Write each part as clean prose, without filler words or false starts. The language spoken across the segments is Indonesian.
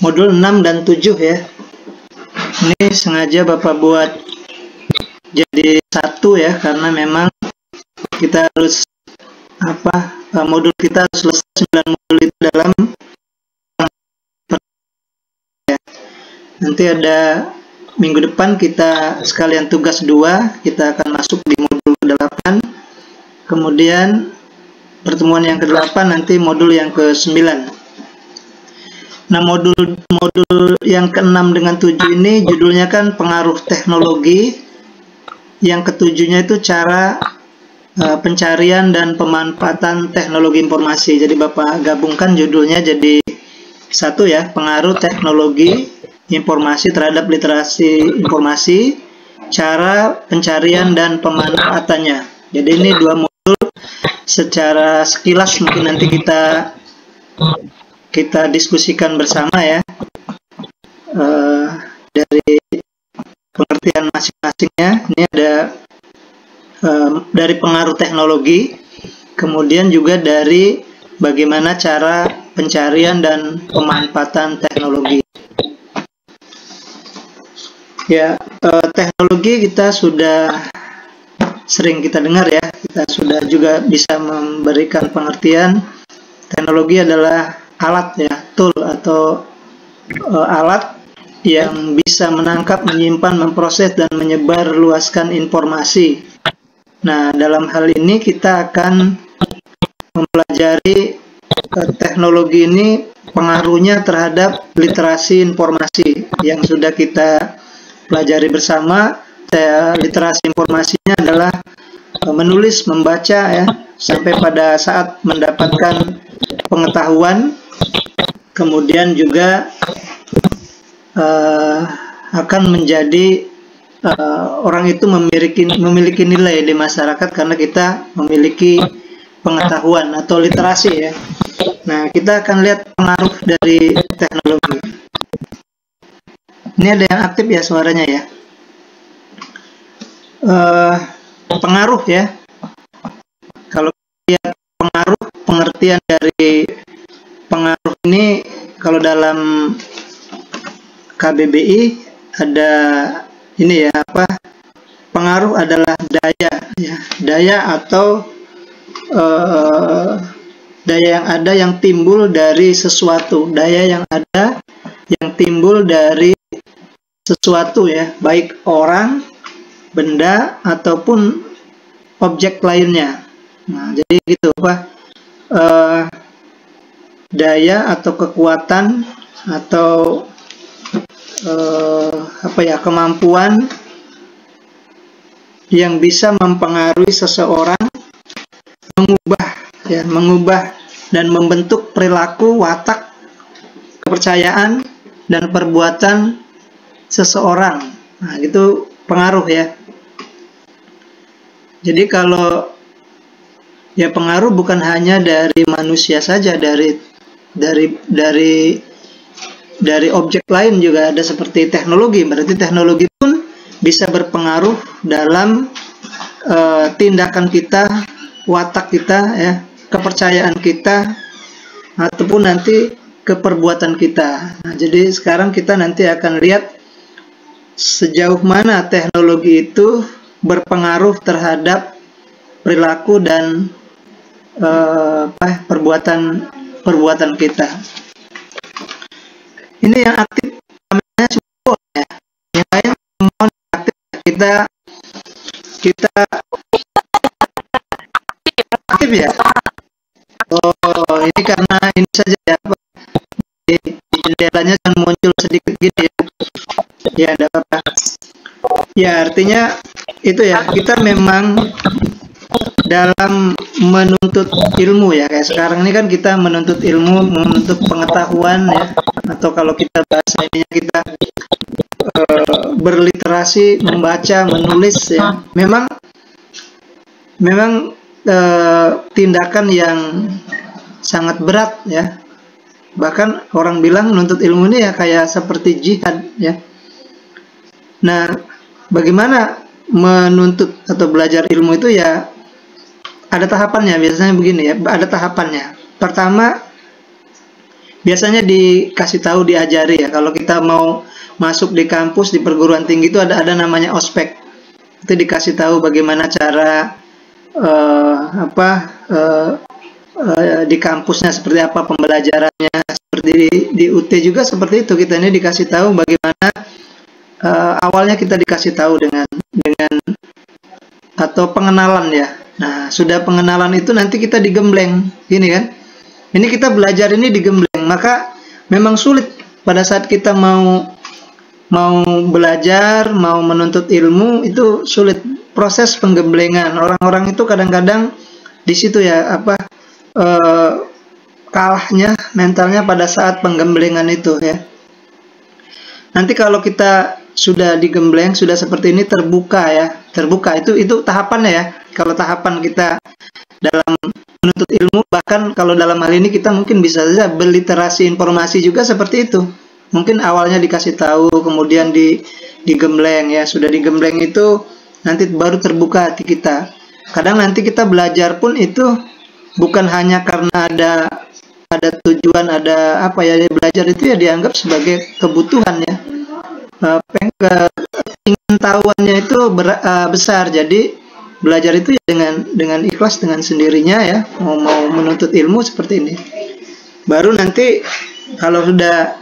modul 6 dan 7 ya. Ini sengaja Bapak buat jadi satu ya, karena memang kita harus modul kita harus selesai 9 modul itu dalam ya. Nanti ada minggu depan kita sekalian tugas 2, kita akan masuk di modul ke-8. Kemudian pertemuan yang ke-8 nanti modul yang ke-9. Nah, modul yang ke-6 dengan 7 ini judulnya kan pengaruh teknologi. Yang ke-7-nya itu cara pencarian dan pemanfaatan teknologi informasi. Jadi Bapak gabungkan judulnya jadi satu ya, pengaruh teknologi informasi terhadap literasi informasi, cara pencarian dan pemanfaatannya. Jadi ini 2 modul secara sekilas mungkin nanti kita diskusikan bersama ya, dari pengertian masing-masingnya. Ini ada dari pengaruh teknologi, kemudian juga dari bagaimana cara pencarian dan pemanfaatan teknologi. Ya, teknologi kita sudah sering kita dengar ya, kita sudah juga bisa memberikan pengertian. Teknologi adalah alat ya, tool atau alat yang bisa menangkap, menyimpan, memproses, dan menyebarluaskan informasi. Nah, dalam hal ini kita akan mempelajari teknologi ini pengaruhnya terhadap literasi informasi yang sudah kita pelajari bersama. Literasi informasinya adalah menulis, membaca ya, sampai pada saat mendapatkan pengetahuan, kemudian juga akan menjadi orang itu memiliki nilai di masyarakat karena kita memiliki pengetahuan atau literasi ya. Nah, kita akan lihat pengaruh dari teknologi. Ini ada yang aktif ya suaranya ya. Pengaruh ya. Kalau lihat pengaruh, pengertian dari pengaruh ini kalau dalam KBBI ada ini ya, pengaruh adalah daya ya, daya atau daya yang ada yang timbul dari sesuatu, daya yang ada yang timbul dari sesuatu ya, baik orang, benda ataupun objek lainnya. Nah, jadi gitu daya atau kekuatan atau kemampuan yang bisa mempengaruhi seseorang, mengubah dan membentuk perilaku, watak, kepercayaan dan perbuatan seseorang. Nah, itu pengaruh ya. Jadi kalau ya pengaruh bukan hanya dari manusia saja, dari objek lain juga ada, seperti teknologi. Berarti teknologi pun bisa berpengaruh dalam tindakan kita, watak kita ya, kepercayaan kita, ataupun nanti keperbuatan kita. Nah, jadi sekarang kita nanti akan lihat sejauh mana teknologi itu berpengaruh terhadap perilaku dan perbuatan kita. Ini yang aktif namanya semua ya. Yang lain mohon aktif. Kita aktif ya. Oh, ini karena ini saja ya. Di jendelanya kan muncul sedikit gini ya. Ya, ada apa? Ya, artinya itu ya, kita memang dalam menuntut ilmu ya, kayak sekarang ini kan kita menuntut ilmu, menuntut pengetahuan ya, atau kalau kita bahasa ininya kita berliterasi, membaca, menulis ya. Memang tindakan yang sangat berat ya. Bahkan orang bilang menuntut ilmu ini ya kayak seperti jihad ya. Nah, bagaimana menuntut atau belajar ilmu itu ya, ada tahapannya. Biasanya begini ya, ada tahapannya. Pertama, biasanya dikasih tahu, diajari ya. Kalau kita mau masuk di kampus di perguruan tinggi itu ada namanya ospek. Itu dikasih tahu bagaimana cara di kampusnya seperti apa pembelajarannya. Seperti di UT juga seperti itu, kita ini dikasih tahu bagaimana awalnya kita dikasih tahu dengan atau pengenalan ya. Nah, sudah pengenalan itu nanti kita digembleng, gini kan? Ini kita belajar ini digembleng, maka memang sulit pada saat kita mau belajar, mau menuntut ilmu itu sulit. Proses penggemblengan orang-orang itu kadang-kadang di situ ya kalahnya mentalnya pada saat penggemblengan itu ya. Nanti kalau kita sudah digembleng, sudah seperti ini, terbuka ya, terbuka itu tahapannya ya. Kalau tahapan kita dalam menuntut ilmu, bahkan kalau dalam hal ini kita mungkin bisa saja berliterasi informasi juga seperti itu. Mungkin awalnya dikasih tahu, kemudian digembleng ya, sudah digembleng itu nanti baru terbuka hati kita. Kadang nanti kita belajar pun itu bukan hanya karena ada tujuan, ada apa ya, belajar itu ya dianggap sebagai kebutuhan ya. Ingin tahuannya itu besar, jadi belajar itu ya dengan ikhlas, dengan sendirinya ya, mau menuntut ilmu seperti ini. Baru nanti kalau sudah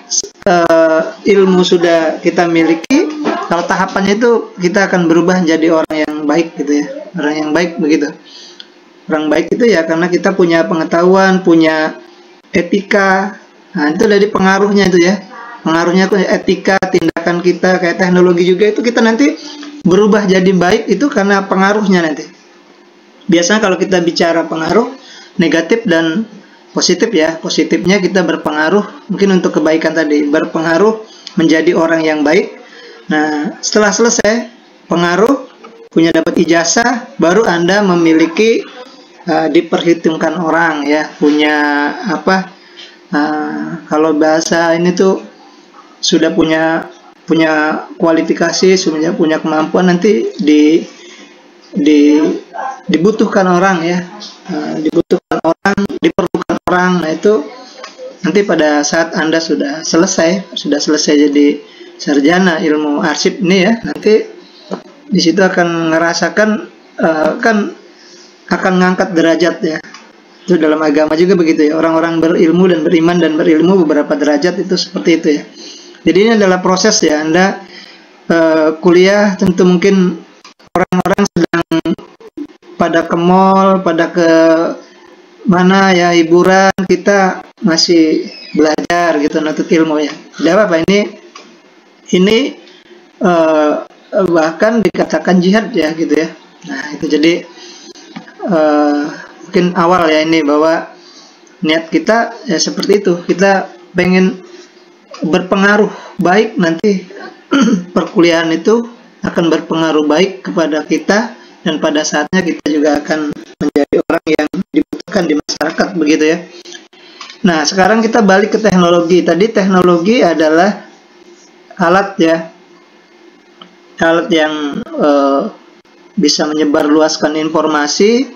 ilmu sudah kita miliki, kalau tahapannya itu kita akan berubah jadi orang yang baik gitu ya, orang yang baik begitu. Orang baik itu ya karena kita punya pengetahuan, punya etika. Nah, itu dari pengaruhnya itu ya. Pengaruhnya ke etika, tindakan kita, kayak teknologi juga itu kita nanti berubah jadi baik itu karena pengaruhnya nanti. Biasanya kalau kita bicara pengaruh negatif dan positif ya, positifnya kita berpengaruh mungkin untuk kebaikan tadi, berpengaruh menjadi orang yang baik. Nah, setelah selesai pengaruh, punya dapat ijazah, baru Anda memiliki diperhitungkan orang ya, punya apa? Kalau bahasa ini tuh sudah punya kualifikasi, sudah punya kemampuan, nanti dibutuhkan orang ya, dibutuhkan orang, diperlukan orang. Nah, itu nanti pada saat Anda sudah selesai jadi sarjana ilmu arsip ini ya, nanti di situ akan ngerasakan kan akan ngangkat derajat ya. Itu dalam agama juga begitu ya, orang-orang berilmu dan beriman dan berilmu beberapa derajat itu seperti itu ya. Jadi ini adalah proses ya. Anda kuliah tentu mungkin orang-orang sedang pada ke mall, pada ke mana ya, hiburan, kita masih belajar gitu, nuntut ilmu ya. Tidak apa-apa, ini bahkan dikatakan jihad ya gitu ya. Nah, itu jadi mungkin awal ya ini, bahwa niat kita ya seperti itu, kita pengen berpengaruh baik, nanti perkuliahan itu akan berpengaruh baik kepada kita, dan pada saatnya kita juga akan menjadi orang yang dibutuhkan di masyarakat begitu ya. Nah, sekarang kita balik ke teknologi. Tadi teknologi adalah alat ya, alat yang bisa menyebarluaskan informasi,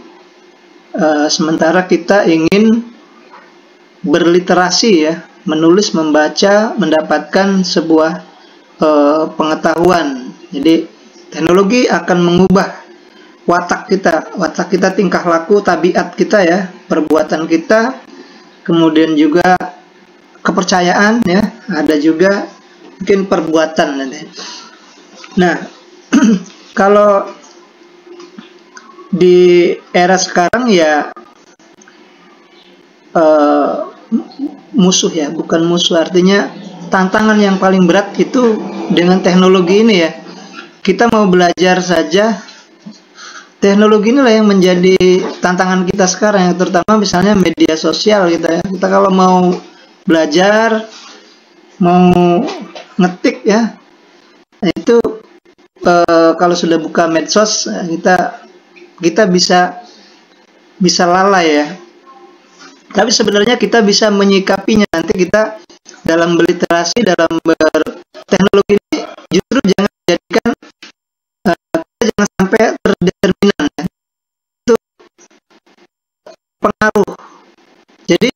sementara kita ingin berliterasi ya, menulis, membaca, mendapatkan sebuah pengetahuan. Jadi teknologi akan mengubah watak kita, tingkah laku, tabiat kita ya, perbuatan kita, kemudian juga kepercayaan ya, ada juga mungkin perbuatan nanti. Nah, kalau di era sekarang ya musuh ya, bukan musuh, artinya tantangan yang paling berat itu dengan teknologi ini ya. Kita mau belajar saja, teknologi inilah yang menjadi tantangan kita sekarang, yang terutama misalnya media sosial kita ya. Kita kalau mau belajar, mau ngetik ya, nah itu kalau sudah buka medsos, kita bisa lalai ya. Tapi sebenarnya kita bisa menyikapinya. Nanti kita dalam berliterasi, dalam berteknologi ini justru jangan jadikan kita jangan sampai terdeterminan ya. Itu pengaruh. Jadi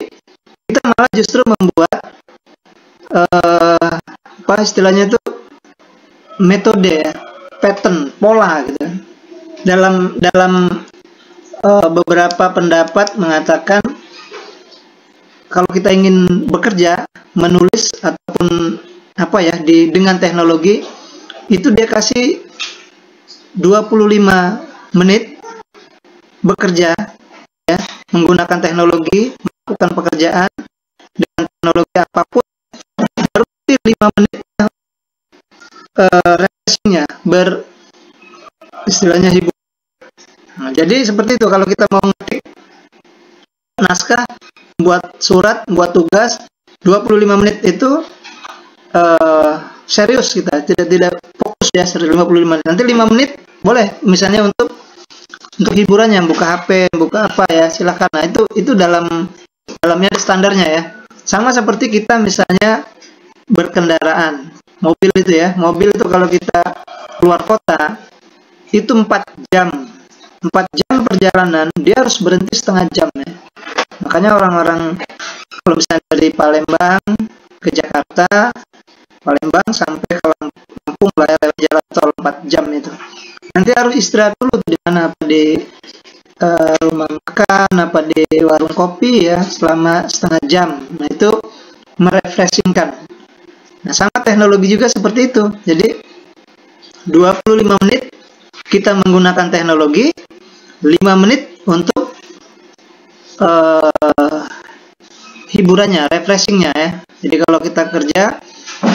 kita malah justru membuat apa istilahnya itu, metode ya, pattern, pola gitu. Dalam beberapa pendapat mengatakan kalau kita ingin bekerja, menulis ataupun apa ya dengan teknologi itu dia kasih 25 menit bekerja ya, menggunakan teknologi, melakukan pekerjaan dengan teknologi apapun, baru 5 menit refreshingnya, istilahnya hiburan. Nah, jadi seperti itu kalau kita mau ngetik naskah, buat surat, buat tugas, 25 menit itu serius kita, tidak fokus ya 55 menit. Nanti 5 menit boleh misalnya untuk hiburannya, buka HP, buka apa ya, silakan. Nah, itu dalamnya standarnya ya. Sama seperti kita misalnya berkendaraan, mobil itu ya. Mobil itu kalau kita keluar kota itu 4 jam. 4 jam perjalanan, dia harus berhenti setengah jam ya. Makanya orang-orang kalau misalnya dari Palembang ke Jakarta, Palembang sampai ke Lampung lewat jalan tol 4 jam itu. Nanti harus istirahat dulu di mana, apa di rumah makan, apa di warung kopi ya selama setengah jam. Nah, itu merefreshingkan. Nah, sama teknologi juga seperti itu. Jadi 25 menit kita menggunakan teknologi, 5 menit untuk hiburannya, refreshingnya ya. Jadi kalau kita kerja,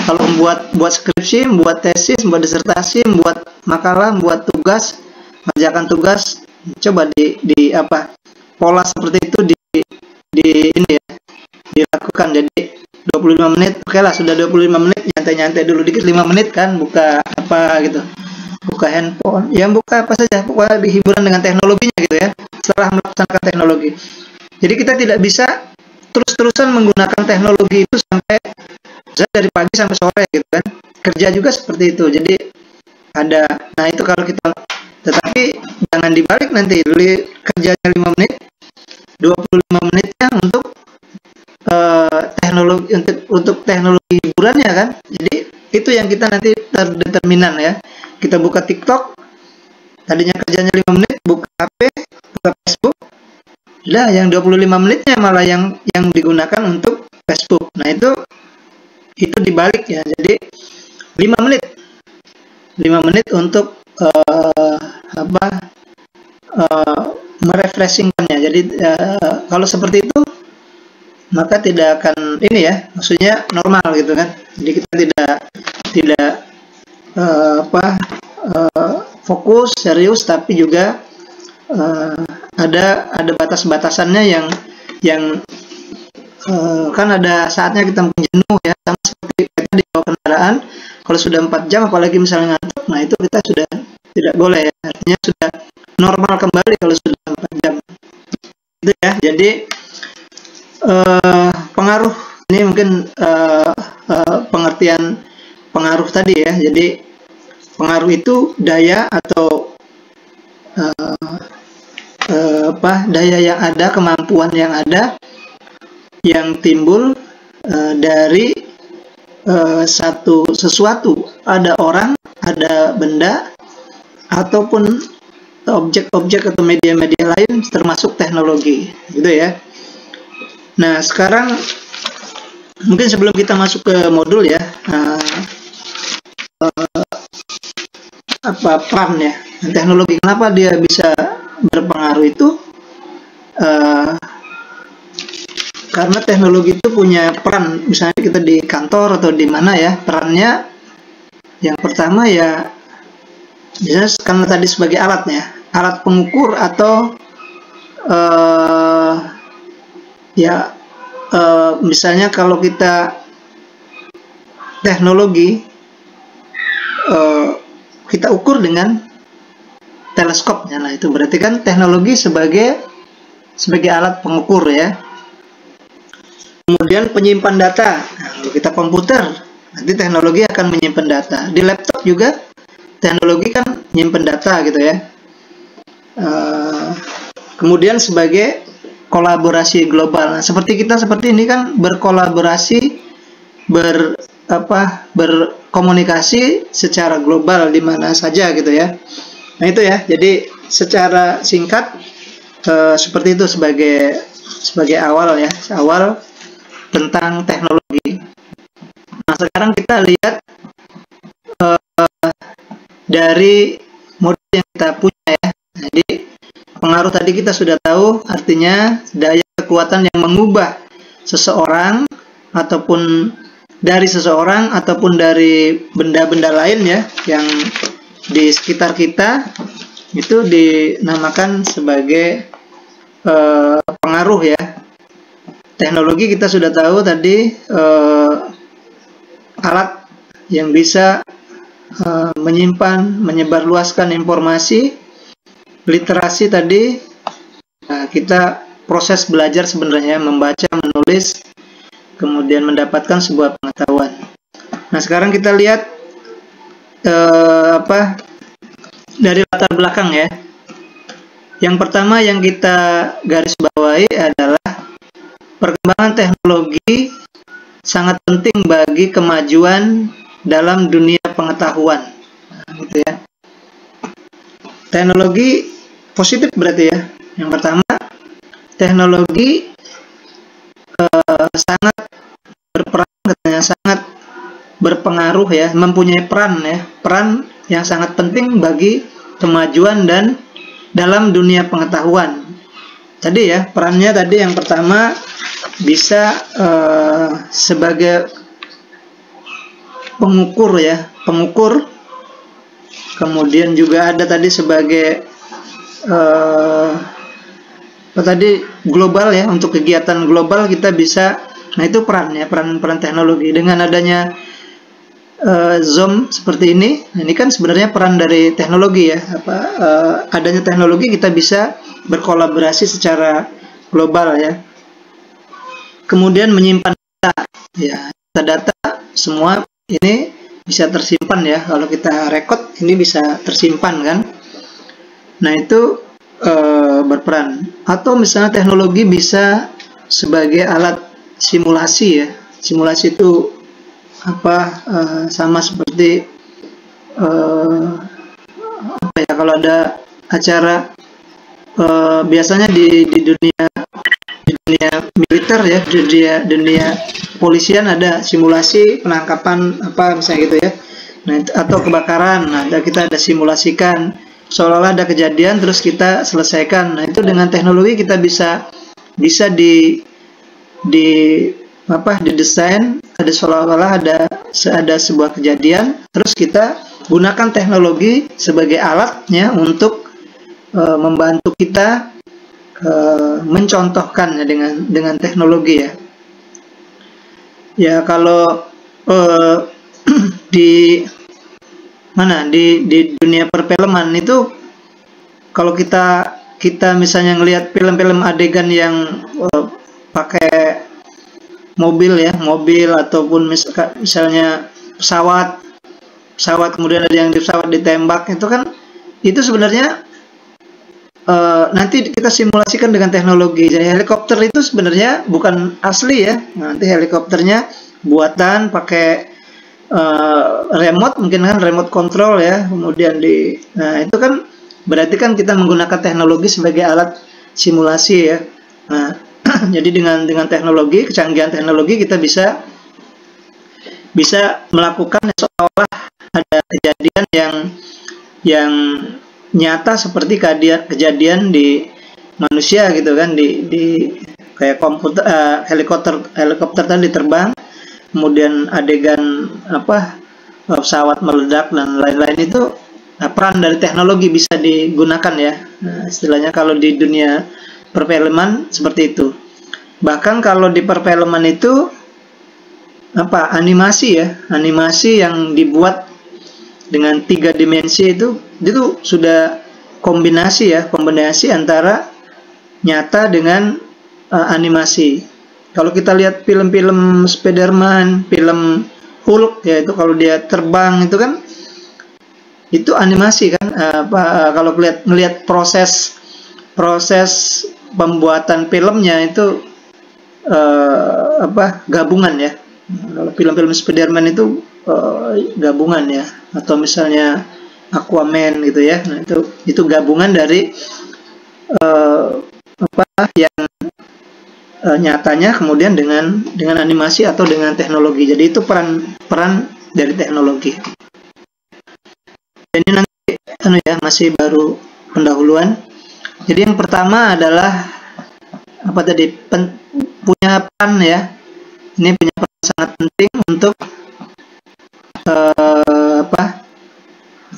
kalau buat skripsi, buat tesis, buat disertasi, buat makalah, buat tugas, mengerjakan tugas, coba di apa pola seperti itu di ini ya, dilakukan. Jadi 25 menit, oke lah, sudah 25 menit, nyantai-nyantai dulu dikit, 5 menit kan, buka apa gitu, buka handphone, yang buka apa saja, pokoknya hiburan dengan teknologinya gitu ya, setelah melaksanakan teknologi. Jadi kita tidak bisa terus-terusan menggunakan teknologi itu sampai dari pagi sampai sore gitu kan. Kerja juga seperti itu. Jadi ada, nah itu kalau kita, tetapi jangan dibalik nanti, kerjanya 5 menit, 25 menitnya untuk teknologi, untuk teknologi hiburannya kan. Jadi itu yang kita nanti terdeterminan ya. Kita buka TikTok, tadinya kerjanya 5 menit, buka HP, buka Facebook, lah yang 25 menitnya malah yang digunakan untuk Facebook. Nah, itu dibalik ya. Jadi 5 menit untuk merefreshingkannya. Jadi kalau seperti itu maka tidak akan ini ya, maksudnya normal gitu kan. Jadi kita tidak fokus, serius, tapi juga ada batas-batasannya yang kan ada saatnya kita mungkin jenuh ya, sama seperti kita di bawah kendaraan. Kalau sudah 4 jam apalagi misalnya ngantuk, nah itu kita sudah tidak boleh ya, artinya sudah normal kembali kalau sudah 4 jam itu ya. Jadi pengaruh ini mungkin pengertian pengaruh tadi ya. Jadi pengaruh itu daya atau daya yang ada, kemampuan yang ada, yang timbul dari sesuatu, ada orang, ada benda, ataupun objek-objek atau media-media lain, termasuk teknologi, gitu ya. Nah, sekarang mungkin sebelum kita masuk ke modul ya, apa peran ya teknologi, kenapa dia bisa berpengaruh itu, karena teknologi itu punya peran. Misalnya kita di kantor atau di mana ya, perannya yang pertama ya misalnya karena tadi sebagai alatnya, alat pengukur atau misalnya kalau kita teknologi kita ukur dengan teleskopnya, nah itu berarti kan teknologi sebagai alat pengukur ya. Kemudian penyimpan data, nah, kalau kita komputer nanti teknologi akan menyimpan data. Di laptop juga teknologi kan menyimpan data gitu ya. Kemudian sebagai kolaborasi global. Nah, seperti kita seperti ini kan berkolaborasi, berkomunikasi secara global di mana saja gitu ya. Nah itu ya, jadi secara singkat seperti itu sebagai awal ya, awal tentang teknologi. Nah sekarang kita lihat dari model yang kita punya ya. Jadi pengaruh tadi kita sudah tahu, artinya daya kekuatan yang mengubah seseorang ataupun dari benda-benda lain ya yang di sekitar kita, itu dinamakan sebagai pengaruh ya. Teknologi kita sudah tahu tadi, alat yang bisa menyimpan, menyebarluaskan informasi. Literasi tadi, kita proses belajar sebenarnya, membaca, menulis, kemudian mendapatkan sebuah pengetahuan. Nah sekarang kita lihat dari latar belakang ya. Yang pertama yang kita garis bawahi adalah perkembangan teknologi sangat penting bagi kemajuan dalam dunia pengetahuan. Nah, gitu ya. Teknologi positif berarti ya. Yang pertama, teknologi sangat berperan, katanya sangat berpengaruh ya, mempunyai peran yang sangat penting bagi kemajuan dan dalam dunia pengetahuan. Tadi ya, perannya tadi yang pertama bisa sebagai pengukur ya, kemudian juga ada tadi sebagai global ya, untuk kegiatan global kita bisa. Nah itu peran teknologi. Dengan adanya Zoom seperti ini, ini kan sebenarnya peran dari teknologi ya. Adanya teknologi kita bisa berkolaborasi secara global ya. Kemudian menyimpan data ya, data semua ini bisa tersimpan ya. Kalau kita rekod ini bisa tersimpan kan. Nah itu berperan. Atau misalnya teknologi bisa sebagai alat simulasi ya. Simulasi itu sama seperti kalau ada acara biasanya di dunia militer ya, dunia polisian ada simulasi penangkapan misalnya gitu ya. Nah atau kebakaran, kita ada simulasikan seolah-olah ada kejadian terus kita selesaikan. Nah itu dengan teknologi kita bisa didesain, ada seolah-olah ada sebuah kejadian, terus kita gunakan teknologi sebagai alatnya untuk membantu kita mencontohkan dengan teknologi ya. Ya kalau di dunia perfilman itu, kalau kita misalnya ngelihat film-film adegan yang pakai mobil ataupun misalnya pesawat kemudian ada yang di pesawat ditembak, itu sebenarnya nanti kita simulasikan dengan teknologi. Jadi helikopter itu sebenarnya bukan asli ya, nanti helikopternya buatan pakai remote, mungkin kan remote control ya, kemudian nah itu kan berarti kan kita menggunakan teknologi sebagai alat simulasi ya. Nah jadi dengan teknologi, kecanggihan teknologi, kita bisa melakukan seolah ada kejadian yang nyata seperti kejadian di manusia gitu kan, di kayak komputer, helikopter tadi terbang, kemudian adegan pesawat meledak dan lain-lain itu. Nah, peran dari teknologi bisa digunakan ya. Nah, istilahnya kalau di dunia perfilman seperti itu. Bahkan kalau di perfilman itu animasi yang dibuat dengan 3 dimensi itu sudah kombinasi antara nyata dengan animasi. Kalau kita lihat film-film Spider-Man, film Hulk ya, itu kalau dia terbang itu kan itu animasi kan. Kalau melihat proses pembuatan filmnya itu gabungan ya. Kalau film-film Spider-Man itu gabungan ya, atau misalnya Aquaman gitu ya. Nah, itu gabungan dari apa yang nyatanya kemudian dengan animasi atau dengan teknologi. Jadi itu peran dari teknologi. Ini nanti masih baru pendahuluan. Jadi yang pertama adalah apa tadi, punya peran ya. Ini punya peran sangat penting untuk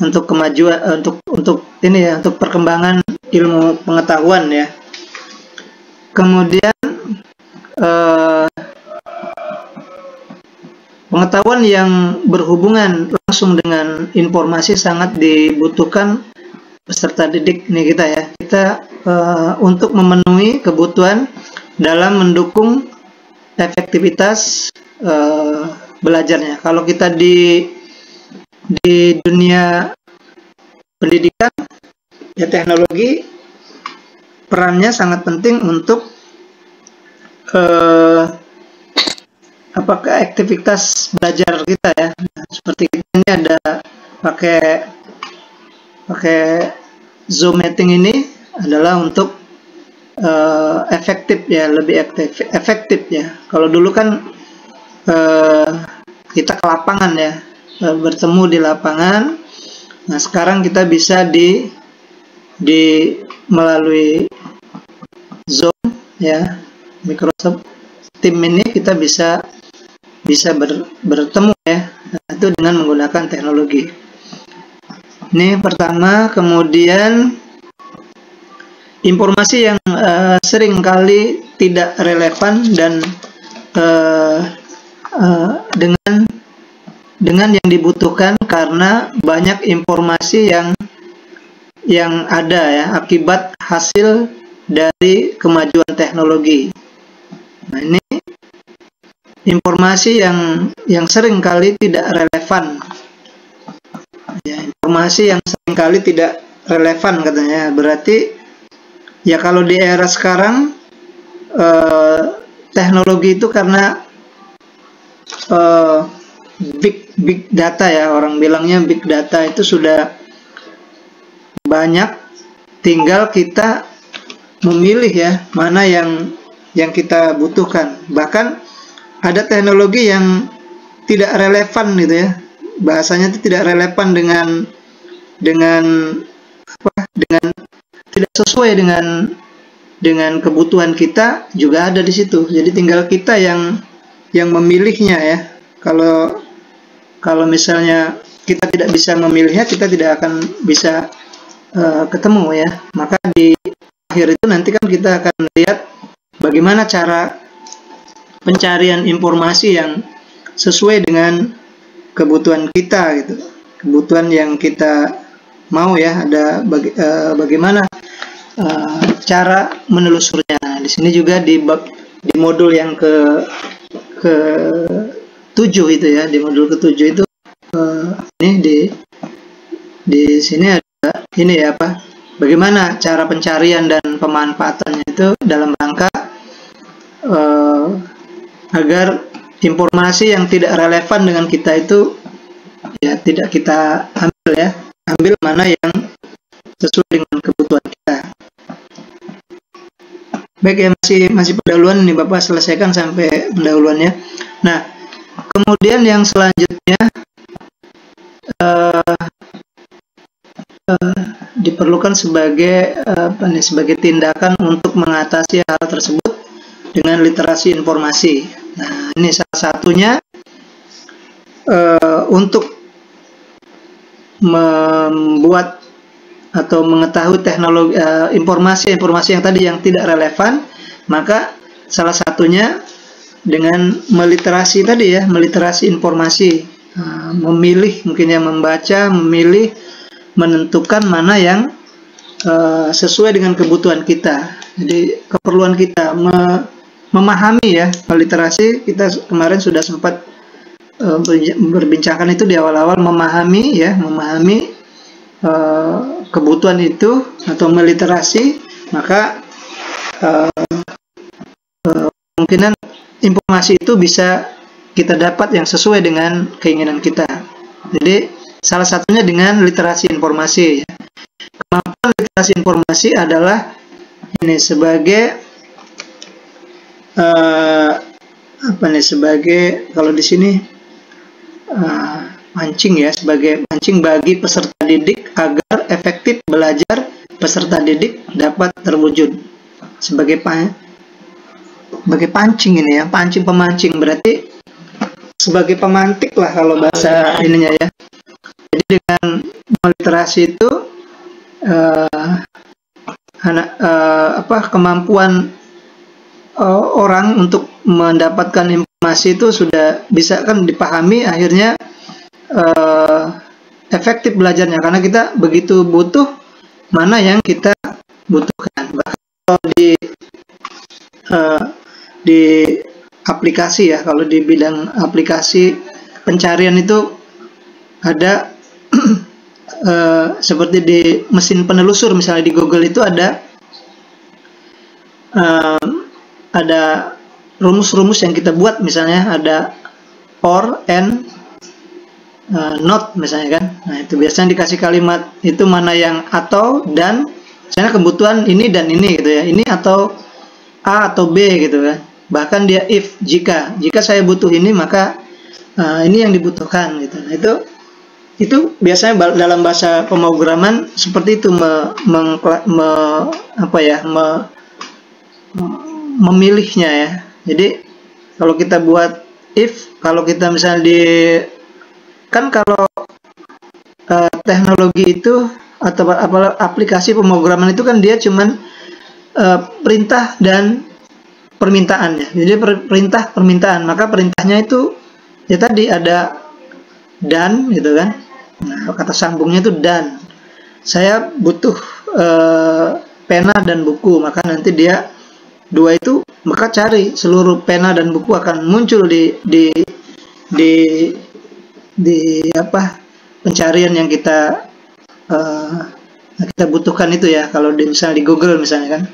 untuk kemajuan, untuk ini ya, untuk perkembangan ilmu pengetahuan ya. Kemudian pengetahuan yang berhubungan langsung dengan informasi sangat dibutuhkan peserta didik nih kita ya. Kita untuk memenuhi kebutuhan dalam mendukung efektivitas belajarnya. Kalau kita di dunia pendidikan ya, teknologi perannya sangat penting untuk apakah aktivitas belajar kita ya. Nah, seperti ini ada pakai Zoom meeting ini adalah untuk efektif ya, lebih efektif ya. Kalau dulu kan kita ke lapangan ya, bertemu di lapangan. Nah, sekarang kita bisa melalui Zoom ya, Microsoft Team ini kita bisa bertemu ya. Nah, itu dengan menggunakan teknologi. Ini pertama. Kemudian informasi yang seringkali tidak relevan dan dengan yang dibutuhkan karena banyak informasi yang ada ya, akibat hasil dari kemajuan teknologi. Nah, ini informasi yang seringkali tidak relevan. Ya, informasi yang seringkali tidak relevan katanya. Berarti ya kalau di era sekarang teknologi itu karena big data ya, orang bilangnya big data itu sudah banyak, tinggal kita memilih ya mana yang kita butuhkan. Bahkan ada teknologi yang tidak relevan gitu ya, bahasanya itu tidak relevan dengan tidak sesuai dengan kebutuhan kita, juga ada di situ. Jadi tinggal kita yang memilihnya ya. Kalau misalnya kita tidak bisa memilihnya, kita tidak akan bisa ketemu ya. Maka di akhir itu nanti kan kita akan lihat bagaimana cara pencarian informasi yang sesuai dengan kebutuhan kita gitu, kebutuhan yang kita mau ya. Ada bagaimana cara menelusurnya. Nah, di sini juga di modul yang ke 7 itu ya, di modul ke-7 itu ini di sini ada ini ya, bagaimana cara pencarian dan pemanfaatannya itu dalam rangka agar informasi yang tidak relevan dengan kita itu ya tidak kita ambil ya, ambil mana yang sesuai dengan kebutuhan kita. Baik ya, masih pendahuluan nih Bapak, selesaikan sampai pendahuluannya. Nah, kemudian yang selanjutnya diperlukan sebagai sebagai tindakan untuk mengatasi hal tersebut dengan literasi informasi. Nah, ini salah satunya untuk membuat atau mengetahui teknologi informasi yang tadi yang tidak relevan, maka salah satunya dengan meliterasi tadi ya, meliterasi informasi, memilih, mungkin yang membaca, memilih, menentukan mana yang sesuai dengan kebutuhan kita. Jadi keperluan kita memahami ya, meliterasi. Kita kemarin sudah sempat berbincangkan itu di awal-awal, memahami ya, memahami kebutuhan itu atau meliterasi, maka kemungkinan informasi itu bisa kita dapat yang sesuai dengan keinginan kita. Jadi salah satunya dengan literasi informasi. Kemampuan literasi informasi adalah ini sebagai sebagai kalau di sini mancing ya, sebagai mancing bagi peserta didik agar efektif belajar. Peserta didik dapat terwujud sebagai pancing ini ya, pancing pemancing, berarti sebagai pemantik lah kalau bahasa ininya ya. Jadi dengan literasi itu kemampuan orang untuk mendapatkan informasi itu sudah bisa kan dipahami, akhirnya efektif belajarnya karena kita begitu butuh mana yang kita butuhkan. Bahkan kalau di aplikasi ya, kalau di bidang aplikasi pencarian itu ada seperti di mesin penelusur misalnya di Google itu ada rumus-rumus yang kita buat, misalnya ada or, and, not misalnya kan. Nah itu biasanya dikasih kalimat itu mana yang atau dan, misalnya kebutuhan ini dan ini gitu ya, ini atau A atau B gitu kan. Bahkan dia if, jika saya butuh ini maka ini yang dibutuhkan gitu. Nah itu biasanya dalam bahasa pemrograman seperti itu, memilihnya ya. Jadi kalau kita buat if, kalau kita misalnya kan kalau teknologi itu atau aplikasi pemrograman itu kan dia cuman perintah dan permintaan ya. Jadi perintah permintaan, maka perintahnya itu ya tadi ada dan gitu kan. Nah, kata sambungnya itu dan. Saya butuh pena dan buku, maka nanti dia dua itu, maka cari seluruh pena dan buku akan muncul di pencarian yang kita butuhkan itu ya, kalau misalnya di Google misalnya kan.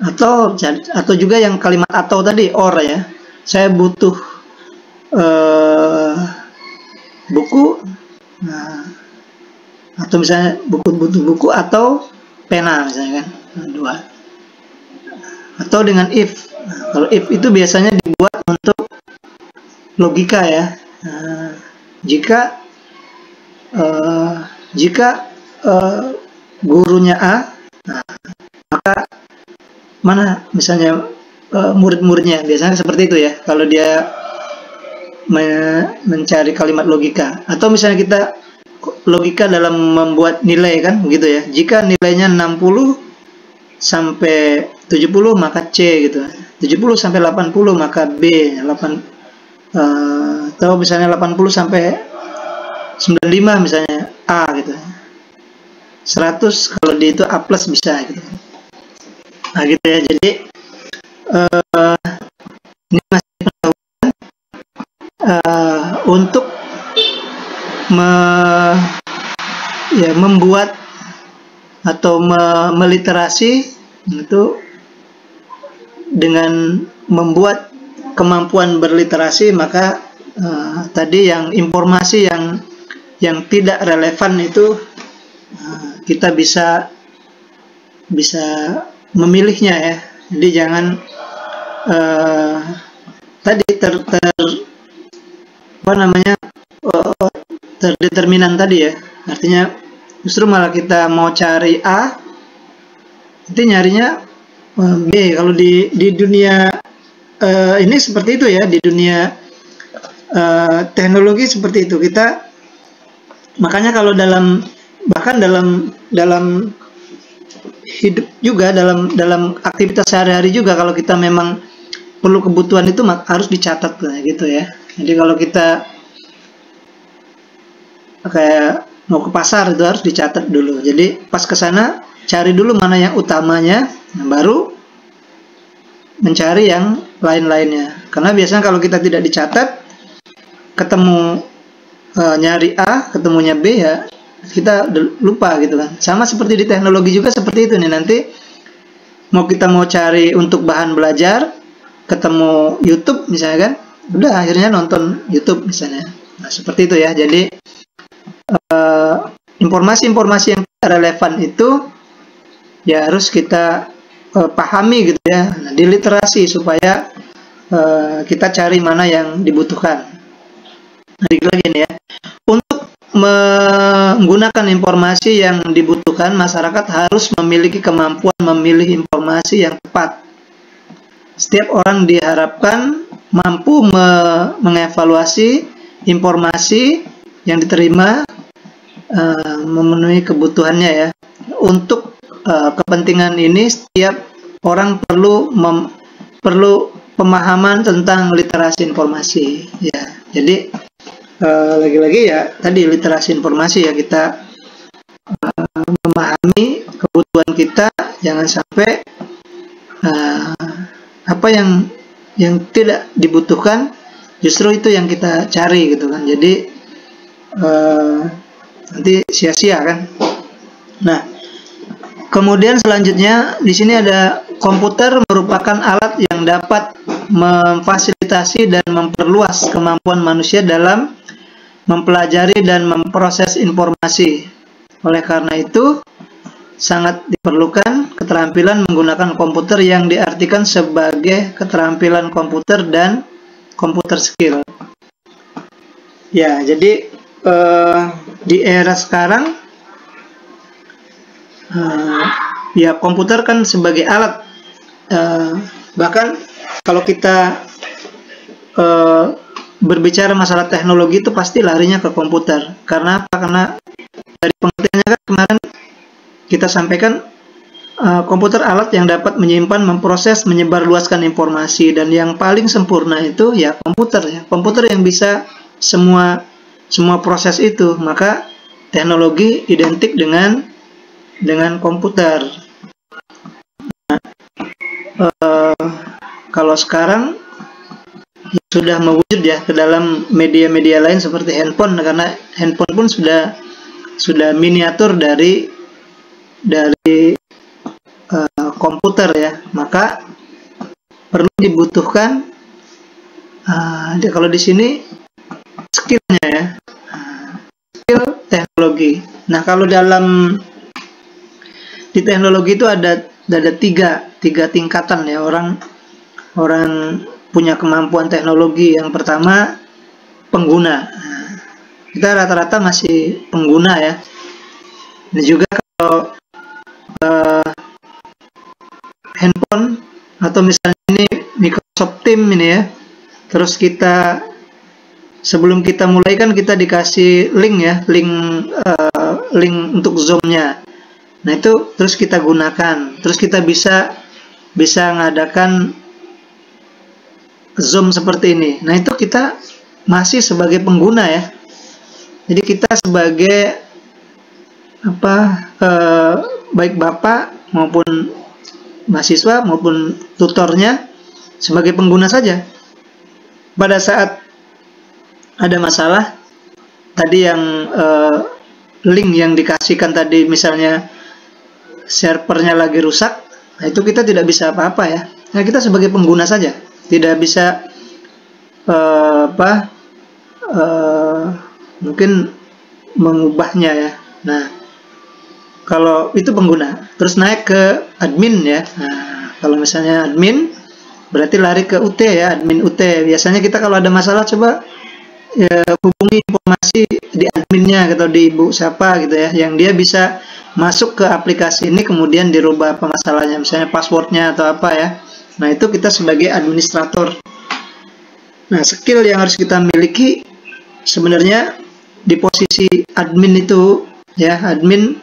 Atau juga yang kalimat atau tadi, or ya, saya butuh buku, atau misalnya butuh buku atau pena misalnya kan, dua. Atau dengan if. Kalau if itu biasanya dibuat untuk logika ya. Jika gurunya A, maka mana misalnya murid-muridnya, biasanya seperti itu ya kalau dia mencari kalimat logika. Atau misalnya kita logika dalam membuat nilai kan begitu ya, jika nilainya 60 sampai 70 maka C gitu, 70 sampai 80 maka B, atau misalnya 80 sampai 95 misalnya A gitu, 100 kalau di itu A plus bisa gitu. Nah gitu ya. Jadi ini masih pendahuluan untuk membuat atau meliterasi itu dengan membuat kemampuan berliterasi, maka tadi yang informasi yang tidak relevan itu kita bisa memilihnya ya. Jadi jangan tadi terdeterminan tadi ya. Artinya justru malah kita mau cari A, itu nyarinya B. Kalau di dunia ini seperti itu ya, di dunia teknologi seperti itu. Kita makanya kalau bahkan dalam hidup juga, dalam aktivitas sehari-hari juga, kalau kita memang perlu kebutuhan itu harus dicatat gitu ya. Jadi kalau kita kayak mau ke pasar itu harus dicatat dulu. Jadi pas ke sana cari dulu mana yang utamanya, baru mencari yang lain-lainnya. Karena biasanya kalau kita tidak dicatat, ketemu nyari A, ketemunya B ya, kita lupa gitu kan. Sama seperti di teknologi juga seperti itu nih. Nanti kita mau cari untuk bahan belajar, ketemu YouTube misalnya kan, udah akhirnya nonton YouTube misalnya. Nah, seperti itu ya. Jadi informasi-informasi yang relevan itu ya harus kita pahami gitu ya. Nah, di literasi supaya kita cari mana yang dibutuhkan. Nah, lagi nih ya. Untuk menggunakan informasi yang dibutuhkan, masyarakat harus memiliki kemampuan memilih informasi yang tepat. Setiap orang diharapkan mampu mengevaluasi informasi yang diterima, memenuhi kebutuhannya ya. Untuk kepentingan ini, setiap orang perlu pemahaman tentang literasi informasi ya. Jadi lagi-lagi ya tadi literasi informasi ya, kita memahami kebutuhan kita, jangan sampai apa yang tidak dibutuhkan justru itu yang kita cari gitu kan. Jadi nanti sia-sia kan. Nah, kemudian selanjutnya di sini ada komputer merupakan alat yang dapat memfasilitasi dan memperluas kemampuan manusia dalam mempelajari dan memproses informasi. Oleh karena itu, sangat diperlukan keterampilan menggunakan komputer yang diartikan sebagai keterampilan komputer dan komputer skill. Ya, jadi di era sekarang ya komputer kan sebagai alat, bahkan kalau kita berbicara masalah teknologi itu pasti larinya ke komputer. Karena apa? Karena dari pengertiannya kan kemarin kita sampaikan, komputer alat yang dapat menyimpan, memproses, menyebarluaskan informasi, dan yang paling sempurna itu ya komputer ya. Komputer yang bisa semua proses itu, maka teknologi identik dengan komputer. Nah, kalau sekarang ya sudah mewujud ya ke dalam media-media lain seperti handphone, karena handphone pun sudah miniatur dari komputer ya. Maka perlu dibutuhkan kalau di sini skillnya ya, skill teknologi. Nah, kalau di teknologi itu ada tiga tingkatan ya, orang punya kemampuan teknologi. Yang pertama pengguna. Kita rata-rata masih pengguna ya. Dan juga kalau handphone atau misalnya ini Microsoft Teams ini ya, terus kita sebelum kita mulai kan kita dikasih link ya, link untuk Zoom-nya. Nah, itu terus kita gunakan, terus kita bisa mengadakan Zoom seperti ini. Nah, itu kita masih sebagai pengguna ya. Jadi kita sebagai baik bapak maupun mahasiswa maupun tutornya sebagai pengguna saja. Pada saat ada masalah tadi yang link yang dikasihkan tadi, misalnya servernya lagi rusak, nah itu kita tidak bisa apa-apa ya. Nah, kita sebagai pengguna saja, tidak bisa mungkin mengubahnya ya. Nah, kalau itu pengguna, terus naik ke admin ya. Nah, kalau misalnya admin berarti lari ke UT ya, admin UT. Biasanya kita kalau ada masalah coba ya, hubungi informasi di adminnya atau di ibu siapa gitu ya, yang dia bisa masuk ke aplikasi ini kemudian dirubah apa masalahnya, misalnya passwordnya atau apa ya. Nah, itu kita sebagai administrator. Nah, skill yang harus kita miliki sebenarnya di posisi admin itu ya, admin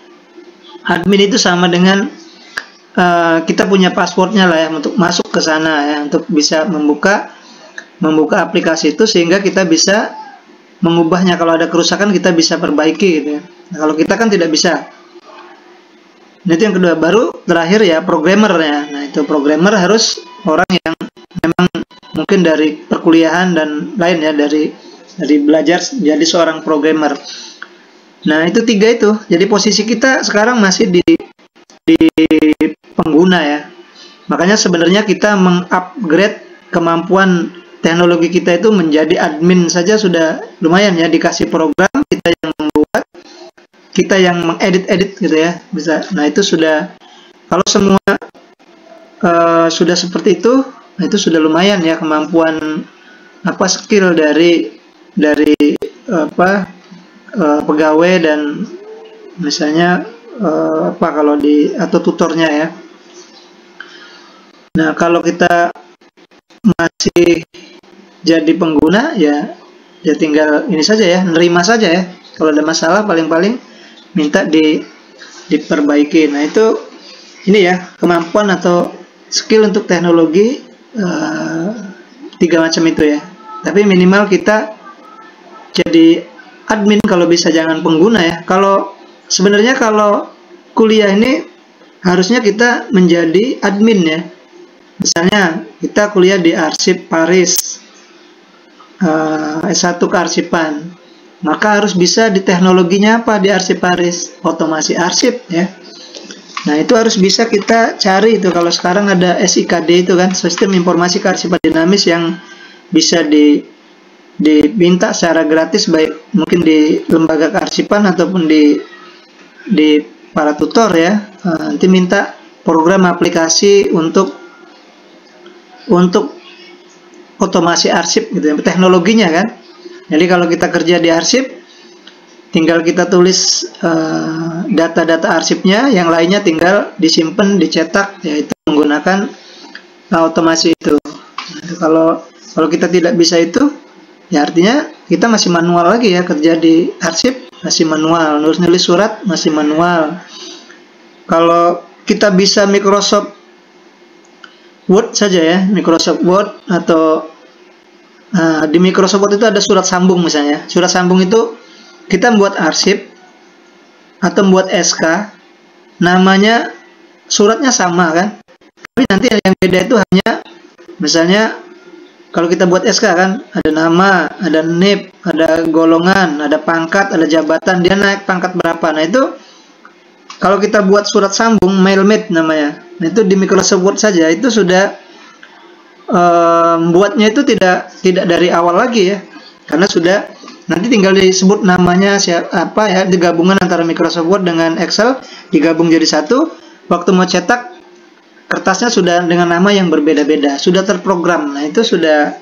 itu sama dengan kita punya passwordnya lah ya, untuk masuk ke sana ya, untuk bisa membuka aplikasi itu sehingga kita bisa mengubahnya. Kalau ada kerusakan kita bisa perbaiki gitu ya. Nah, kalau kita kan tidak bisa. Nah, itu yang kedua. Baru terakhir ya programmer ya. Nah, itu programmer harus orang yang memang mungkin dari perkuliahan dan lain ya, dari belajar jadi seorang programmer. Nah, itu tiga itu. Jadi posisi kita sekarang masih di pengguna ya. Makanya sebenarnya kita mengupgrade kemampuan teknologi kita itu menjadi admin saja sudah lumayan ya, dikasih program, kita yang membuat, kita yang mengedit-edit gitu ya, bisa. Nah itu sudah, kalau semua sudah seperti itu, nah itu sudah lumayan ya kemampuan skill dari pegawai dan misalnya kalau atau tutornya ya. Nah kalau kita masih jadi pengguna ya tinggal ini saja ya, nerima saja ya. Kalau ada masalah paling-paling minta diperbaiki. Nah itu ini ya kemampuan atau skill untuk teknologi 3 macam itu ya. Tapi minimal kita jadi admin kalau bisa, jangan pengguna ya. Kalau sebenarnya kalau kuliah ini harusnya kita menjadi admin ya. Misalnya kita kuliah di arsip Paris, S1 kearsipan, maka harus bisa di teknologinya apa di arsip Paris, otomasi arsip ya. Nah itu harus bisa kita cari itu. Kalau sekarang ada SIKD itu kan, sistem informasi kearsipan dinamis, yang bisa diminta secara gratis, baik mungkin di lembaga kearsipan ataupun di para tutor ya. Nanti minta program aplikasi untuk otomasi arsip gitu ya, teknologinya kan. Jadi kalau kita kerja di arsip, tinggal kita tulis data-data arsipnya, yang lainnya tinggal disimpan, dicetak, yaitu menggunakan otomasi itu. Nah, kalau kita tidak bisa itu, ya artinya kita masih manual lagi ya, kerja di arsip masih manual, nulis surat masih manual. Kalau kita bisa Microsoft Word saja ya, Microsoft Word atau di Microsoft Word itu ada surat sambung misalnya. Surat sambung itu kita membuat arsip atau membuat SK, namanya suratnya sama kan, tapi nanti yang beda itu hanya misalnya kalau kita buat SK kan ada nama, ada NIP, ada golongan, ada pangkat, ada jabatan, dia naik pangkat berapa. Nah itu kalau kita buat surat sambung, mailmate namanya. Nah itu di Microsoft Word saja itu sudah buatnya itu tidak dari awal lagi ya, karena sudah nanti tinggal disebut namanya siapa ya, digabungan antara Microsoft Word dengan Excel, digabung jadi satu. Waktu mau cetak, kertasnya sudah dengan nama yang berbeda-beda, sudah terprogram. Nah itu sudah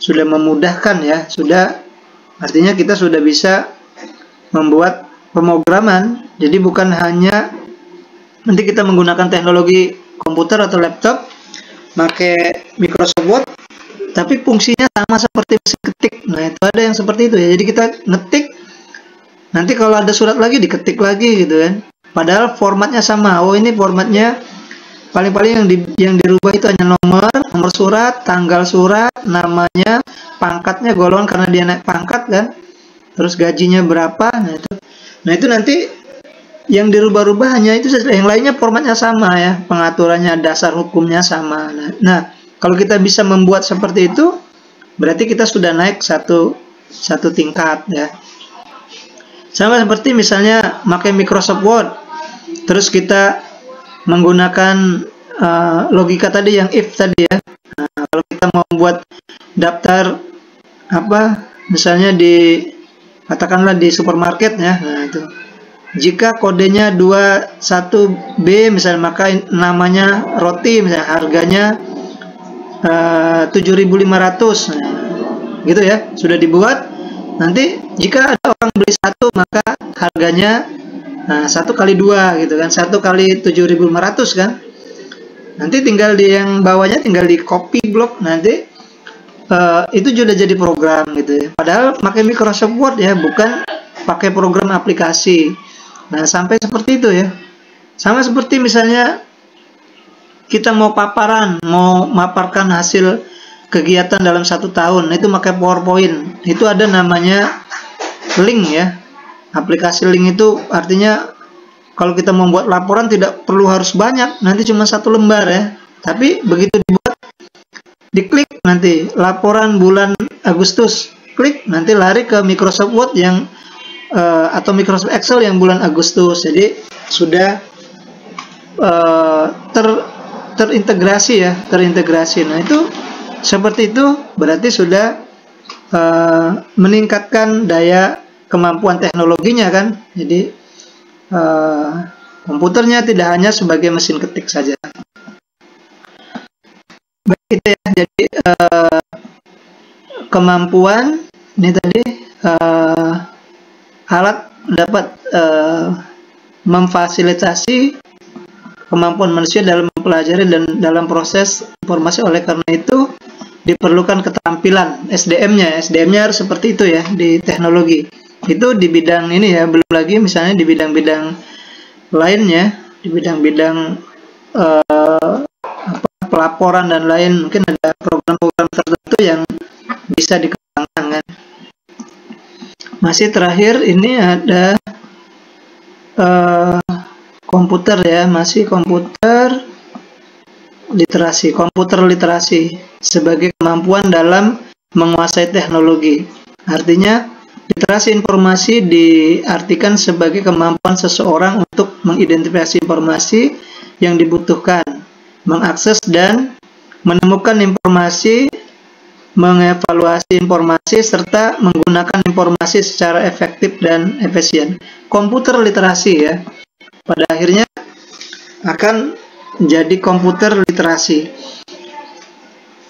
memudahkan ya, sudah artinya kita sudah bisa membuat pemrograman. Jadi bukan hanya nanti kita menggunakan teknologi komputer atau laptop, pakai Microsoft Word, tapi fungsinya sama seperti mesin ketik. Nah itu ada yang seperti itu ya. Jadi kita ngetik, nanti kalau ada surat lagi diketik lagi gitu kan. Padahal formatnya sama. Oh ini formatnya paling-paling yang dirubah itu hanya nomor surat, tanggal surat, namanya, pangkatnya, golongan karena dia naik pangkat kan. Terus gajinya berapa. Nah itu nanti yang dirubah-rubah hanya itu saja, yang lainnya formatnya sama ya, pengaturannya, dasar hukumnya sama. Nah kalau kita bisa membuat seperti itu, berarti kita sudah naik satu tingkat ya. Sama seperti misalnya pakai Microsoft Word, terus kita menggunakan logika tadi yang if tadi ya. Nah, kalau kita mau membuat daftar misalnya katakanlah di supermarket ya. Nah itu, jika kodenya 21B misalnya, maka namanya roti misalnya, harganya 7.500, gitu ya, sudah dibuat. Nanti jika ada orang beli satu, maka harganya 1 kali 2 gitu kan, 1 kali 7.500 kan. Nanti tinggal yang bawahnya tinggal di copy blok, nanti itu sudah jadi program gitu ya. Padahal pakai Microsoft Word ya, bukan pakai program aplikasi. Nah sampai seperti itu ya. Sama seperti misalnya kita mau maparkan hasil kegiatan dalam 1 tahun, itu pakai PowerPoint. Itu ada namanya link ya. Aplikasi link itu artinya kalau kita membuat laporan tidak perlu harus banyak, nanti cuma 1 lembar ya. Tapi begitu dibuat, diklik nanti laporan bulan Agustus, klik nanti lari ke Microsoft Word yang atau Microsoft Excel yang bulan Agustus. Jadi sudah terintegrasi ya, terintegrasi. Nah itu seperti itu berarti sudah meningkatkan daya kemampuan teknologinya kan. Jadi komputernya tidak hanya sebagai mesin ketik saja. Baik itu ya. Jadi kemampuan ini tadi alat dapat memfasilitasi kemampuan manusia dalam mempelajari dan dalam proses informasi. Oleh karena itu diperlukan keterampilan SDM-nya. SDM-nya harus seperti itu ya di teknologi. Itu di bidang ini ya, belum lagi misalnya di bidang-bidang lainnya, di bidang-bidang pelaporan dan lain, mungkin ada program-program tertentu yang bisa dikembangkan kan. Masih terakhir ini ada komputer ya, masih komputer literasi sebagai kemampuan dalam menguasai teknologi. Artinya literasi informasi diartikan sebagai kemampuan seseorang untuk mengidentifikasi informasi yang dibutuhkan, mengakses dan menemukan informasi, mengevaluasi informasi, serta menggunakan informasi secara efektif dan efisien. Komputer literasi ya, pada akhirnya akan menjadi komputer literasi.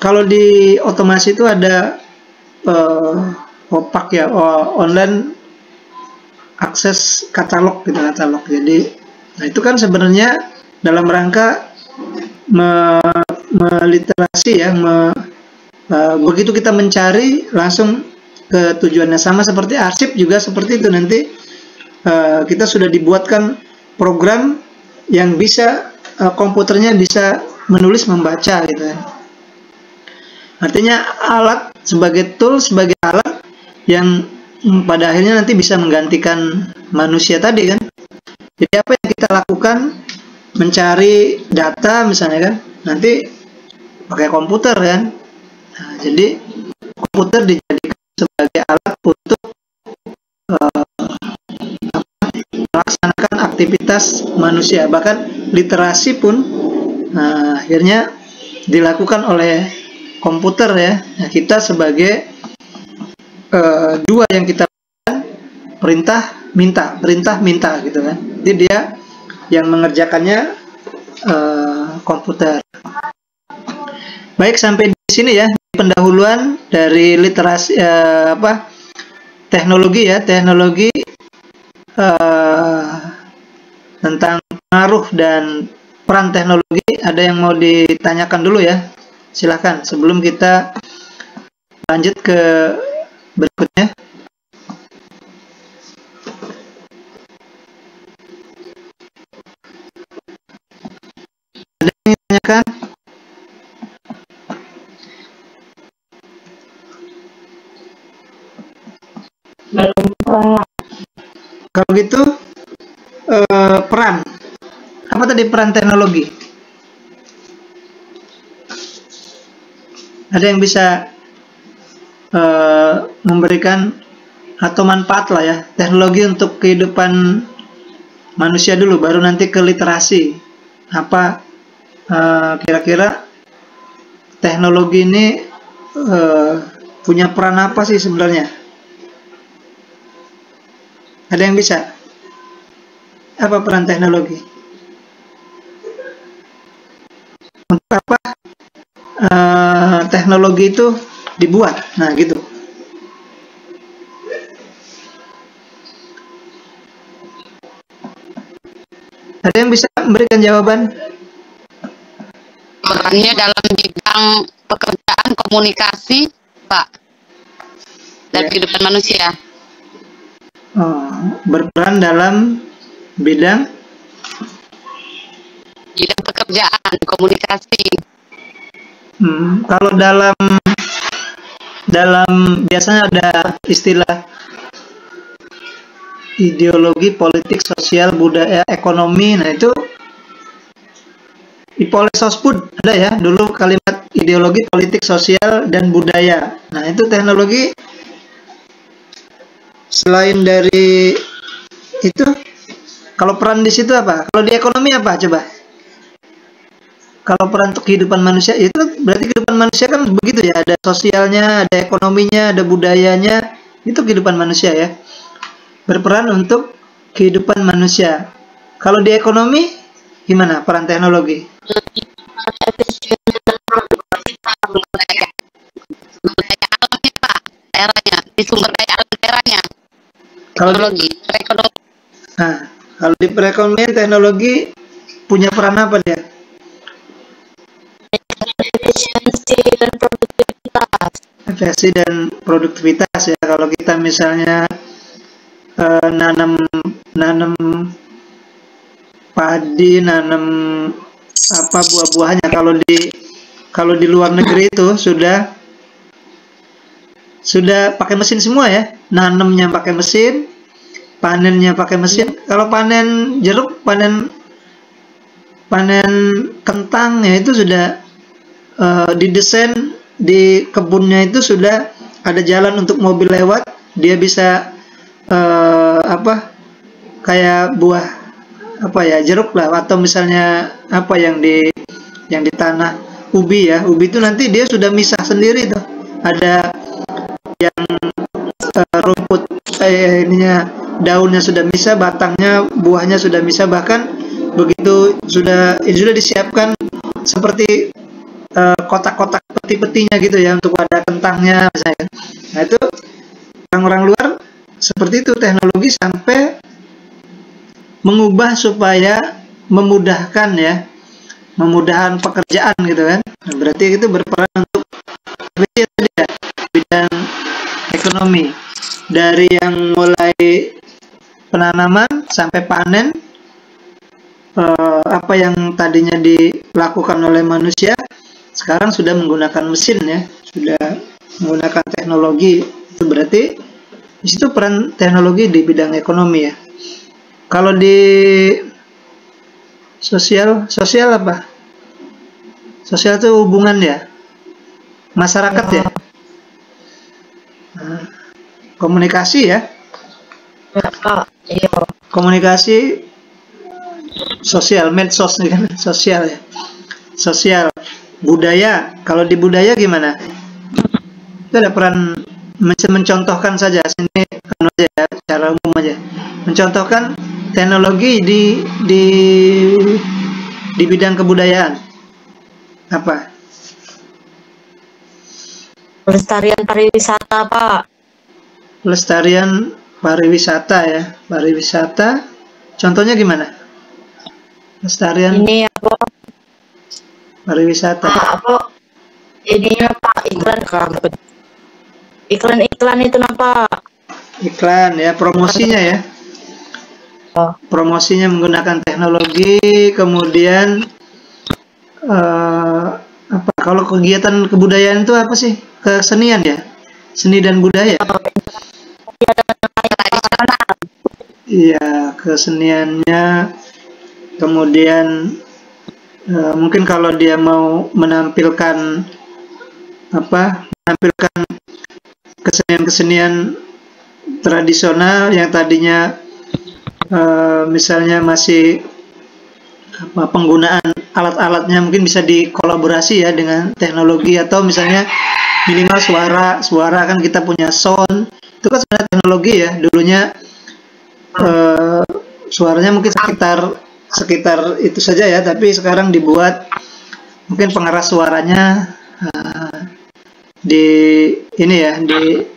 Kalau di otomasi itu ada OPAK ya, online akses katalog gitu, katalog. Jadi, nah itu kan sebenarnya dalam rangka meliterasi ya, begitu kita mencari langsung ke tujuannya. Sama seperti arsip juga seperti itu, nanti kita sudah dibuatkan program yang bisa komputernya bisa menulis membaca gitu kan. Artinya alat sebagai tool, sebagai alat yang pada akhirnya nanti bisa menggantikan manusia tadi kan. Jadi apa yang kita lakukan, mencari data misalnya kan, nanti pakai komputer kan. Nah, jadi komputer dijadikan sebagai alat untuk melaksanakan aktivitas manusia. Bahkan literasi pun akhirnya dilakukan oleh komputer ya. Nah, kita sebagai dua yang kita lakukan, perintah minta gitu kan. Jadi dia yang mengerjakannya komputer. Baik, sampai di sini ya pendahuluan dari literasi teknologi ya, teknologi tentang pengaruh dan peran teknologi. Ada yang mau ditanyakan dulu ya? Silahkan sebelum kita lanjut ke berikutnya. Ada yang ditanyakan? Kalau gitu peran apa tadi, peran teknologi? Ada yang bisa memberikan atau manfaat lah ya teknologi untuk kehidupan manusia dulu, baru nanti ke literasi. Apa kira-kira teknologi ini punya peran apa sih sebenarnya? Ada yang bisa? Apa peran teknologi? Untuk apa teknologi itu dibuat? Nah gitu. Ada yang bisa memberikan jawaban? Perannya dalam bidang pekerjaan komunikasi, Pak, dan kehidupan manusia. Berperan dalam bidang pekerjaan komunikasi. Kalau dalam biasanya ada istilah ideologi, politik, sosial, budaya, ekonomi. Nah itu di Polsosbud ada ya dulu kalimat ideologi, politik, sosial, dan budaya. Nah itu teknologi. Selain dari itu, kalau peran di situ apa? Kalau di ekonomi apa coba? Kalau peran untuk kehidupan manusia itu berarti kehidupan manusia kan begitu ya, ada sosialnya, ada ekonominya, ada budayanya, itu kehidupan manusia ya. Berperan untuk kehidupan manusia. Kalau di ekonomi gimana peran teknologi? budaya alamnya Pak, daerahnya, di sumber daya alam daerahnya, Kalau di, teknologi, perekonomian. nah, kalau di perekonomian teknologi punya peran apa dia? Efisiensi dan produktivitas. Efisiensi dan produktivitas ya. Kalau kita misalnya nanam padi, nanam apa buah-buahnya, kalau di luar negeri itu sudah pakai mesin semua ya, nanamnya pakai mesin, panennya pakai mesin. Kalau panen jeruk, panen kentang ya, itu sudah didesain di kebunnya, itu sudah ada jalan untuk mobil lewat, dia bisa kayak buah apa ya, jeruk lah, atau misalnya apa yang di tanah ubi ya, ubi itu nanti dia sudah misah sendiri tuh, ada yang rumput ininya, daunnya sudah misah, batangnya, buahnya sudah misah, bahkan begitu sudah disiapkan seperti kotak-kotak peti-petinya gitu ya, untuk pada kentangnya misalnya. Nah itu orang-orang luar seperti itu, teknologi sampai mengubah supaya memudahkan pekerjaan gitu kan. Nah, berarti itu berperan untuk bidang ekonomi, dari yang mulai penanaman sampai panen, apa yang tadinya dilakukan oleh manusia sekarang sudah menggunakan mesin ya, sudah menggunakan teknologi. Itu berarti di situ peran teknologi di bidang ekonomi ya. Kalau di sosial apa? Sosial itu hubungan ya, masyarakat ya. Nah, komunikasi ya. Iya. Komunikasi sosial, medsos nih kan, sosial ya. Sosial, budaya. Kalau di budaya gimana? Itu ada peran, mencontohkan saja sini kan aja ya, secara umum aja. Mencontohkan teknologi di bidang kebudayaan. Apa? Pelestarian pariwisata, Pak. Pelestarian pariwisata ya, pariwisata. Contohnya gimana? Pelestarian Ini apa? pariwisata. Apa? Ininya Pak, iklan itu apa? Iklan ya, promosinya ya. Promosinya menggunakan teknologi, kemudian apa? Kalau kegiatan kebudayaan itu apa sih? Kesenian ya, seni dan budaya. Iya, keseniannya. Kemudian mungkin kalau dia mau menampilkan kesenian-kesenian tradisional yang tadinya misalnya masih penggunaan alat-alatnya mungkin bisa dikolaborasi ya dengan teknologi, atau misalnya minimal suara kan kita punya sound, itu kan sebenarnya teknologi ya. Dulunya suaranya mungkin sekitar itu saja ya, tapi sekarang dibuat mungkin pengeras suaranya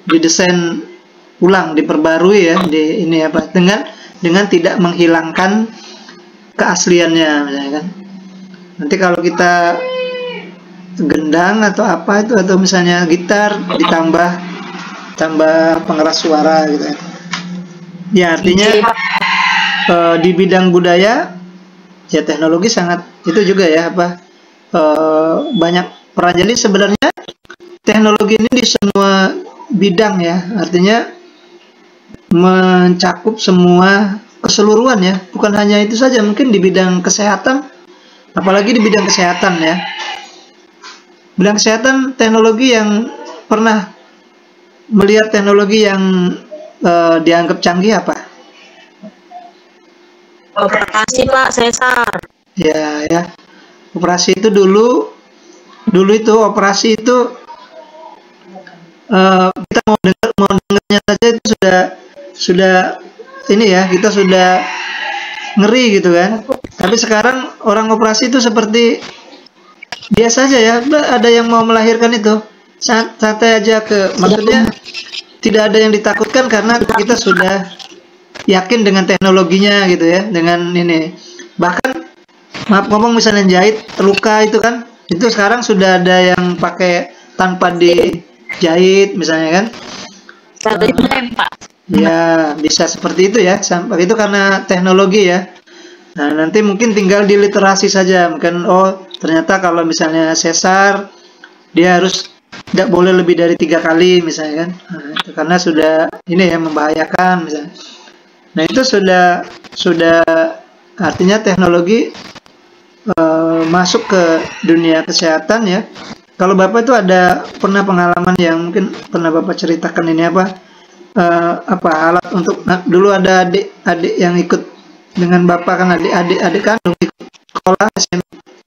didesain ulang, diperbarui ya, dengan tidak menghilangkan keasliannya misalnya kan. Nanti kalau kita gendang atau apa itu, atau misalnya gitar ditambah pengeras suara gitu ya. Ya artinya di bidang budaya ya teknologi sangat itu juga ya banyak peran. Jadi sebenarnya teknologi ini di semua bidang ya, artinya mencakup semua keseluruhan ya, bukan hanya itu saja. Mungkin di bidang kesehatan, apalagi di bidang kesehatan ya, bidang kesehatan, teknologi yang pernah melihat teknologi yang dianggap canggih apa? Operasi Pak, sesar. Ya, operasi itu dulu dulu itu operasi itu kita mau dengarnya saja itu sudah ini ya, kita sudah ngeri gitu kan. Tapi sekarang orang operasi itu seperti biasa aja ya. Ada yang mau melahirkan itu santai aja, maksudnya tidak ada yang ditakutkan karena kita sudah yakin dengan teknologinya gitu ya, dengan ini. Bahkan maaf ngomong, misalnya jahit luka itu kan, itu sekarang sudah ada yang pakai tanpa dijahit misalnya kan. Ya bisa seperti itu ya, sampai itu karena teknologi ya. Nah nanti mungkin tinggal di literasi saja, mungkin oh ternyata kalau misalnya sesar dia harus tidak boleh lebih dari 3 kali misalnya kan. Nah, itu karena sudah ini ya membahayakan misalnya. Nah itu sudah artinya teknologi masuk ke dunia kesehatan ya. Kalau Bapak itu ada pernah pengalaman yang mungkin pernah Bapak ceritakan ini apa alat untuk dulu ada adik yang ikut dengan Bapak kan, adik kandung ikut sekolah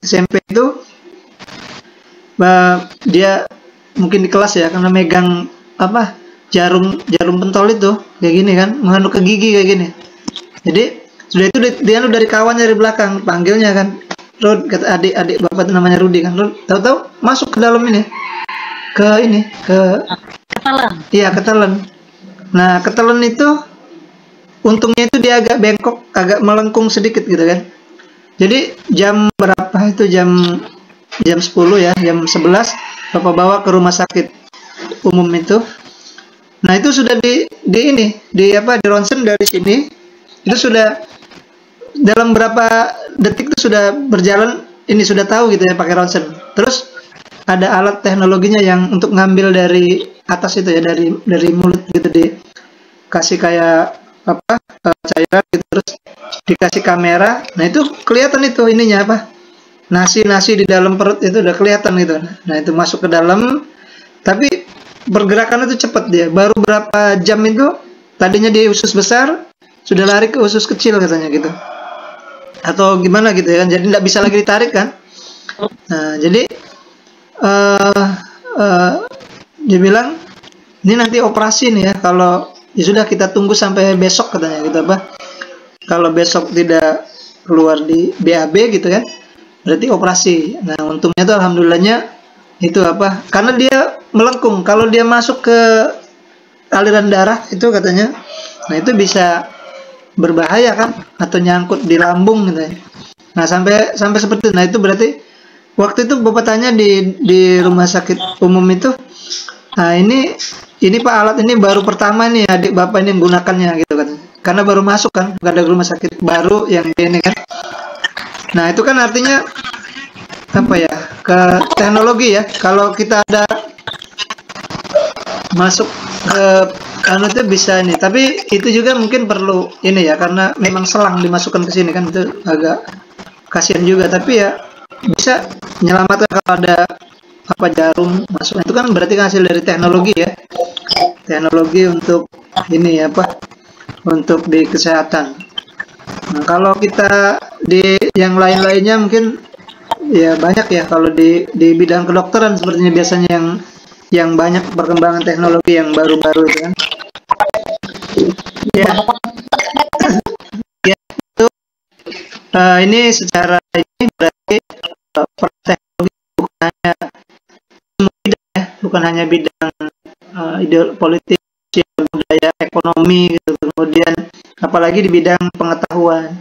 SMP itu, dia mungkin di kelas ya karena megang apa jarum pentol itu kayak gini kan, menghadap ke gigi kayak gini. Jadi sudah itu dia dari kawan dari belakang panggilnya kan, Rud, kata adik Bapak itu namanya Rudi kan, Rud, tahu-tahu masuk ke dalam ini ke Ketelan. iya ketelan. Nah ketelan itu untungnya itu dia agak bengkok, agak melengkung sedikit gitu kan. Jadi jam berapa itu, jam 10 ya, jam 11 Bapak bawa ke rumah sakit umum itu. Nah itu sudah di ronsen dari sini, itu sudah dalam berapa detik itu sudah berjalan, ini sudah tahu gitu ya pakai ronsen. Terus ada alat teknologinya yang untuk ngambil dari atas itu ya, dari mulut gitu, dikasih kayak apa cairan gitu, terus dikasih kamera. Nah itu kelihatan itu ininya apa, nasi di dalam perut itu udah kelihatan gitu. Nah itu masuk ke dalam, tapi pergerakan itu cepat dia. Baru berapa jam itu, tadinya di usus besar sudah lari ke usus kecil katanya gitu, atau gimana gitu ya kan. Jadi tidak bisa lagi ditarik kan. Nah jadi dia bilang ini nanti operasi nih ya, kalau ya sudah kita tunggu sampai besok katanya gitu apa. Kalau besok tidak keluar di BAB gitu kan, berarti operasi. Nah untungnya tuh alhamdulillahnya itu apa, karena dia melengkung, kalau dia masuk ke aliran darah itu katanya, nah itu bisa berbahaya kan, atau nyangkut di lambung gitu ya. Nah sampai seperti itu. Nah itu berarti waktu itu Bapak tanya di rumah sakit umum itu, nah ini Pak alat ini baru pertama nih adik Bapak ini menggunakannya gitu kan, karena baru masuk kan, nggak ada rumah sakit baru yang ini kan. Nah itu kan artinya apa ya, ke teknologi ya. Kalau kita ada masuk ke itu bisa ini, tapi itu juga mungkin perlu ini ya, karena memang selang dimasukkan ke sini kan, itu agak kasihan juga. Tapi ya bisa menyelamatkan kalau ada apa jarum masuk. Itu kan berarti hasil dari teknologi ya, teknologi untuk ini ya apa, untuk di kesehatan. Nah kalau kita di yang lain-lainnya mungkin ya banyak ya, kalau di bidang kedokteran sepertinya biasanya yang banyak perkembangan teknologi yang baru-baru itu kan. Ya, ya itu ini secara ini berarti teknologi bukan hanya bidang ideologi politik, budaya, ekonomi gitu. Kemudian apalagi di bidang pengetahuan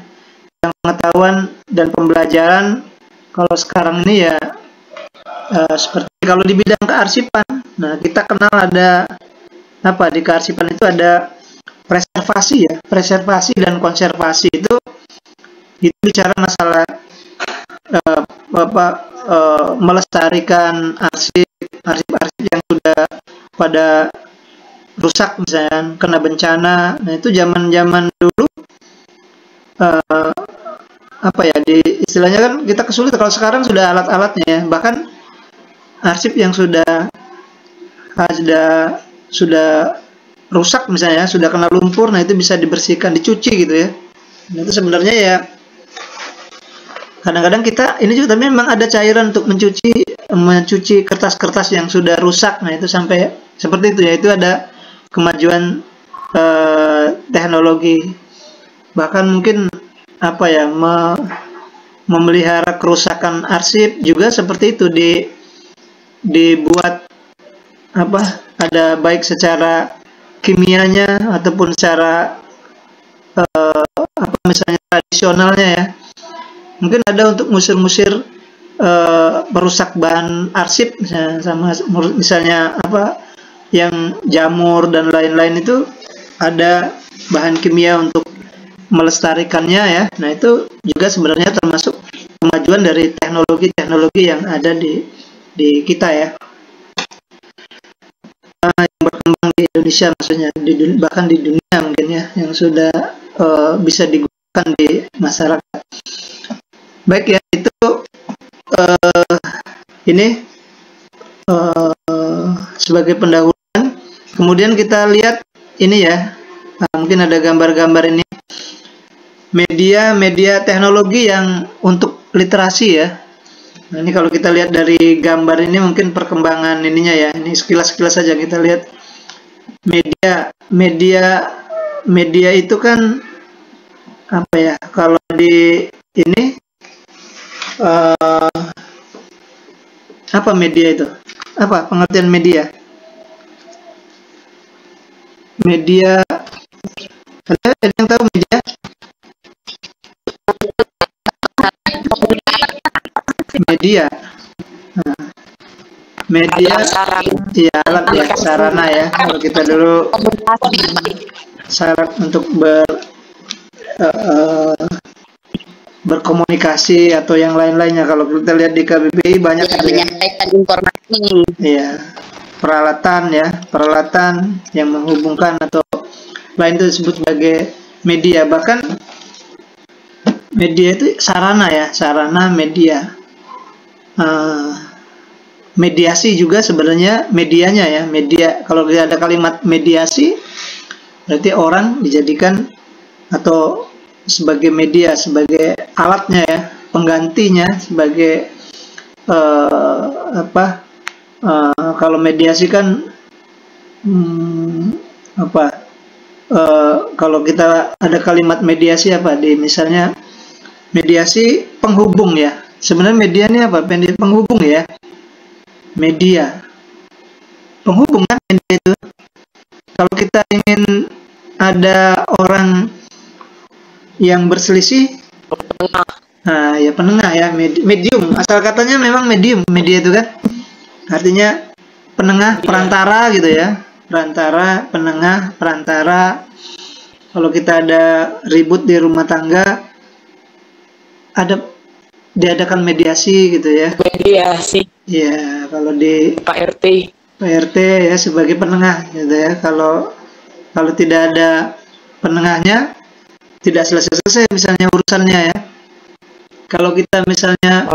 dan pembelajaran. Kalau sekarang ini ya seperti kalau di bidang kearsipan, nah kita kenal ada apa, di kearsipan itu ada preservasi dan konservasi. Itu bicara masalah melestarikan arsip yang sudah pada rusak misalnya, kena bencana. Nah itu zaman dulu apa ya, di istilahnya kan kita kesulitan. Kalau sekarang sudah alat-alatnya ya, bahkan arsip yang sudah rusak misalnya, sudah kena lumpur, nah itu bisa dibersihkan, dicuci gitu ya. Nah, itu sebenarnya ya kadang-kadang kita ini juga, tapi memang ada cairan untuk mencuci mencuci kertas-kertas yang sudah rusak. Nah, itu sampai seperti itu ya. Itu ada kemajuan teknologi. Bahkan mungkin apa ya, memelihara kerusakan arsip juga seperti itu, dibuat apa, ada baik secara kimianya ataupun secara apa misalnya tradisionalnya ya. Mungkin ada untuk musir-musir perusak bahan arsip, sama misalnya apa yang jamur dan lain-lain, itu ada bahan kimia untuk melestarikannya ya. Nah, itu juga sebenarnya termasuk kemajuan dari teknologi-teknologi yang ada di kita ya, yang berkembang di Indonesia, maksudnya bahkan di dunia mungkin ya, yang sudah bisa digunakan di masyarakat. Baik ya, itu ini sebagai pendahuluan. Kemudian kita lihat ini ya, mungkin ada gambar-gambar ini, media teknologi yang untuk literasi ya. Nah, ini kalau kita lihat dari gambar ini mungkin perkembangan ininya ya. Ini sekilas-sekilas saja kita lihat. Media itu kan apa ya? Kalau di ini apa media itu? Apa pengertian media? Media, ada yang tahu media? Media. Nah, media ya, alat ya, sarana ya. Kalau kita dulu syarat untuk berkomunikasi atau yang lain-lainnya. Kalau kita lihat di KBBI banyak ya, menyampaikan informasi. Iya, peralatan yang menghubungkan atau lain itu disebut sebagai media. Bahkan media itu sarana ya, sarana media. Mediasi juga sebenarnya medianya ya, media. Kalau ada kalimat mediasi, berarti orang dijadikan atau sebagai media, sebagai alatnya ya, penggantinya, sebagai kalau mediasi kan kalau kita ada kalimat mediasi apa, di misalnya mediasi penghubung ya. Sebenarnya media ini apa? Penghubung ya. Media penghubung kan media itu. Kalau kita ingin ada orang yang berselisih, nah ya penengah ya, medium. Asal katanya memang medium, media itu kan artinya penengah, perantara gitu ya. Perantara, penengah, perantara. Kalau kita ada ribut di rumah tangga, diadakan mediasi gitu ya. Mediasi. Ya, kalau di Pak RT ya sebagai penengah gitu ya. Kalau tidak ada penengahnya, tidak selesai-selesai misalnya urusannya ya. Kalau kita misalnya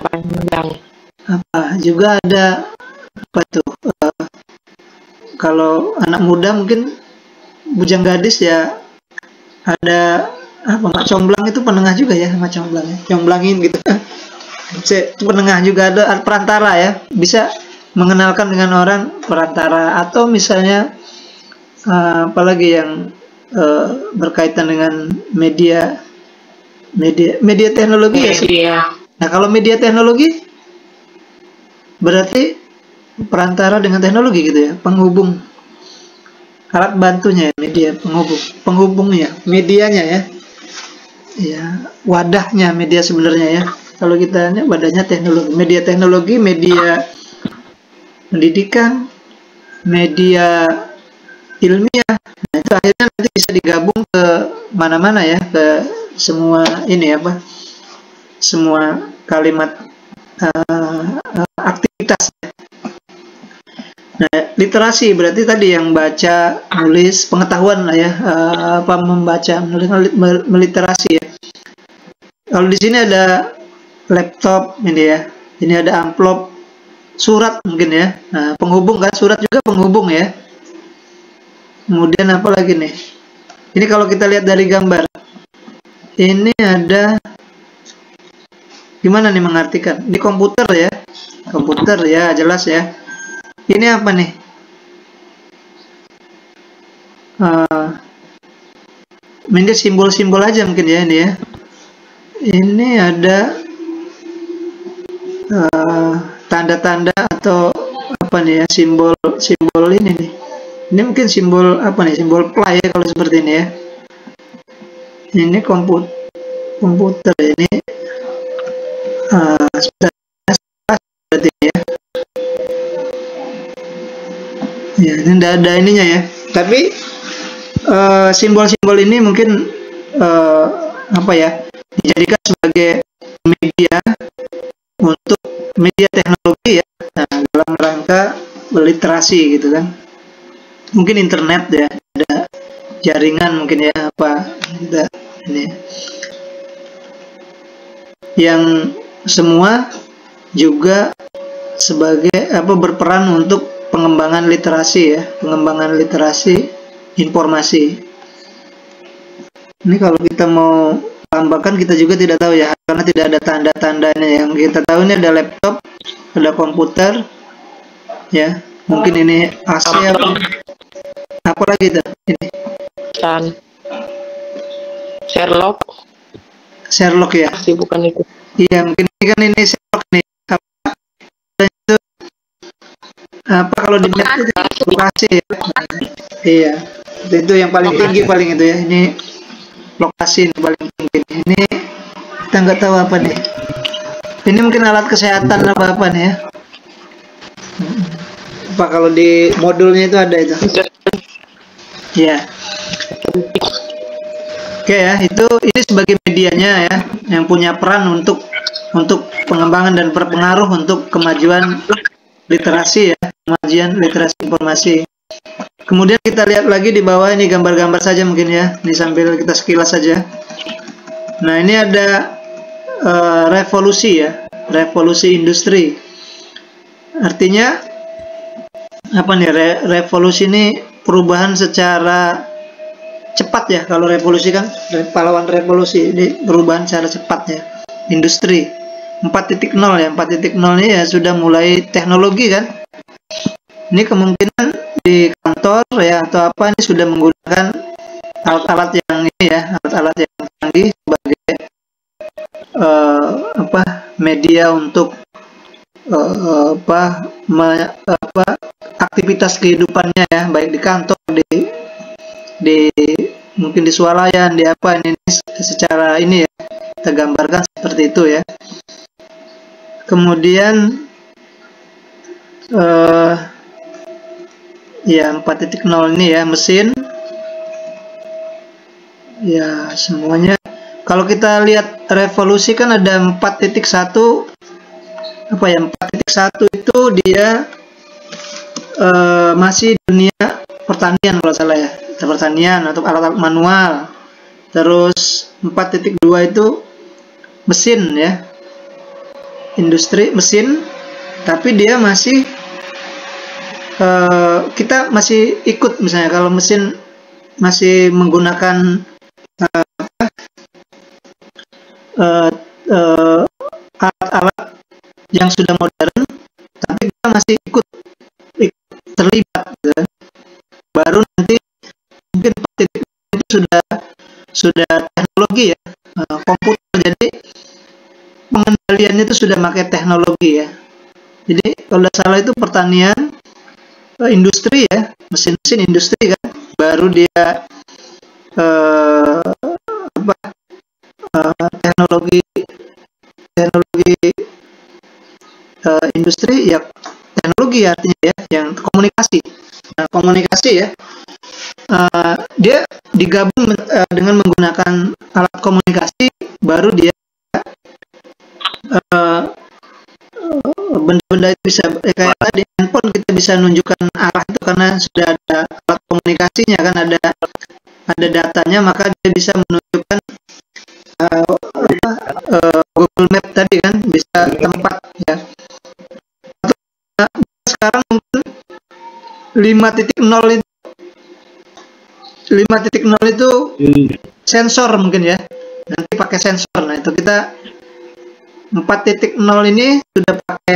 juga ada apa tuh, kalau anak muda mungkin bujang gadis ya, ada mak comblang, itu penengah juga ya, mak comblang ya, comblangin gitu. Itu penengah juga, ada perantara ya, bisa mengenalkan dengan orang, perantara. Atau misalnya apalagi yang berkaitan dengan media teknologi ya. Nah, kalau media teknologi berarti perantara dengan teknologi gitu ya, penghubung, alat bantunya ya, media penghubungnya, medianya ya. Ya, wadahnya media sebenarnya ya. Kalau kita wadahnya teknologi, media pendidikan, media ilmiah. Nah, itu akhirnya nanti bisa digabung ke mana-mana ya, ke semua ini apa, semua kalimat aktivitas. Nah, literasi berarti tadi yang baca, nulis, pengetahuan lah ya, membaca, menulis, meliterasi ya. Kalau di sini ada laptop ini ya, ini ada amplop, surat mungkin ya. Nah, penghubung kan, surat juga penghubung ya. Kemudian apa lagi nih? Ini kalau kita lihat dari gambar, ini ada, gimana nih mengartikan? Di komputer ya, komputer ya, jelas ya. Ini apa nih? Ini simbol-simbol aja mungkin ya ini ya. Ini ada tanda-tanda atau apa nih ya, simbol ini nih. Ini mungkin simbol apa nih? Simbol play ya kalau seperti ini ya. Ini komputer ini berarti ya. Ya, ini tidak ada ininya ya. Tapi simbol-simbol ini mungkin apa ya, dijadikan sebagai media untuk media teknologi ya. Nah, dalam rangka literasi gitu kan. Mungkin internet ya, ada jaringan mungkin ya, apa kita ini. Yang semua juga sebagai apa, berperan untuk pengembangan literasi ya, pengembangan literasi informasi. Ini kalau kita mau tambahkan, kita juga tidak tahu ya, karena tidak ada tanda-tandanya. Yang kita tahu ini ada laptop, ada komputer ya, mungkin ini AC apa lagi tuh ini, Dan Sherlock ya. sih, bukan itu. Iya, mungkin ini kan ini Sherlock nih. Apa kalau di map itu lokasi ya? Iya, itu yang paling tinggi paling itu ya. Ini lokasi yang paling tinggi. Ini kita nggak tahu apa nih. Ini mungkin alat kesehatan apa nih ya? Apa kalau di modulnya itu ada itu? Iya. Oke ya, ini sebagai medianya ya, yang punya peran untuk pengembangan dan berpengaruh untuk kemajuan literasi ya, kemajuan literasi informasi. Kemudian kita lihat lagi di bawah ini gambar-gambar saja mungkin ya, ini sambil kita sekilas saja. Nah, ini ada revolusi ya, revolusi industri. Artinya apa nih, revolusi ini perubahan secara cepat ya. Kalau revolusi kan pahlawan revolusi, ini perubahan secara cepat ya. Industri 4.0 ya, 4.0 ini ya sudah mulai teknologi kan. Ini kemungkinan di kantor ya atau apa, ini sudah menggunakan alat-alat yang ini ya, alat-alat yang canggih sebagai media untuk aktivitas kehidupannya ya, baik di kantor, di mungkin di swalayan, di apa, ini secara ini ya kita gambarkan seperti itu ya. Kemudian ya 4.0 ini ya, mesin ya, semuanya. Kalau kita lihat revolusi kan ada 4.1 apa ya, 4.1 itu dia masih dunia pertanian kalau salah ya, pertanian atau alat-alat manual. Terus 4.2 itu mesin ya, industri mesin, tapi dia masih kita masih ikut, misalnya kalau mesin masih menggunakan alat-alat yang sudah modern, tapi kita masih ikut terlibat gitu. Baru nanti mungkin itu sudah teknologi ya, komputer, jadi pengendaliannya itu sudah pakai teknologi ya. Jadi kalau tidak salah itu pertanian, industri ya, mesin-mesin industri kan, baru dia teknologi industri ya, teknologi artinya ya, yang komunikasi. Nah, komunikasi ya, dia digabung dengan menggunakan alat komunikasi, baru dia benda-benda itu bisa kayak tadi handphone, kita bisa nunjukkan arah itu karena sudah ada alat komunikasinya kan, ada datanya, maka dia bisa menunjukkan Google Map tadi kan, bisa tempat ya. Atau sekarang mungkin 5.0 itu sensor mungkin ya, nanti pakai sensor. Nah, itu kita 4.0 ini sudah pakai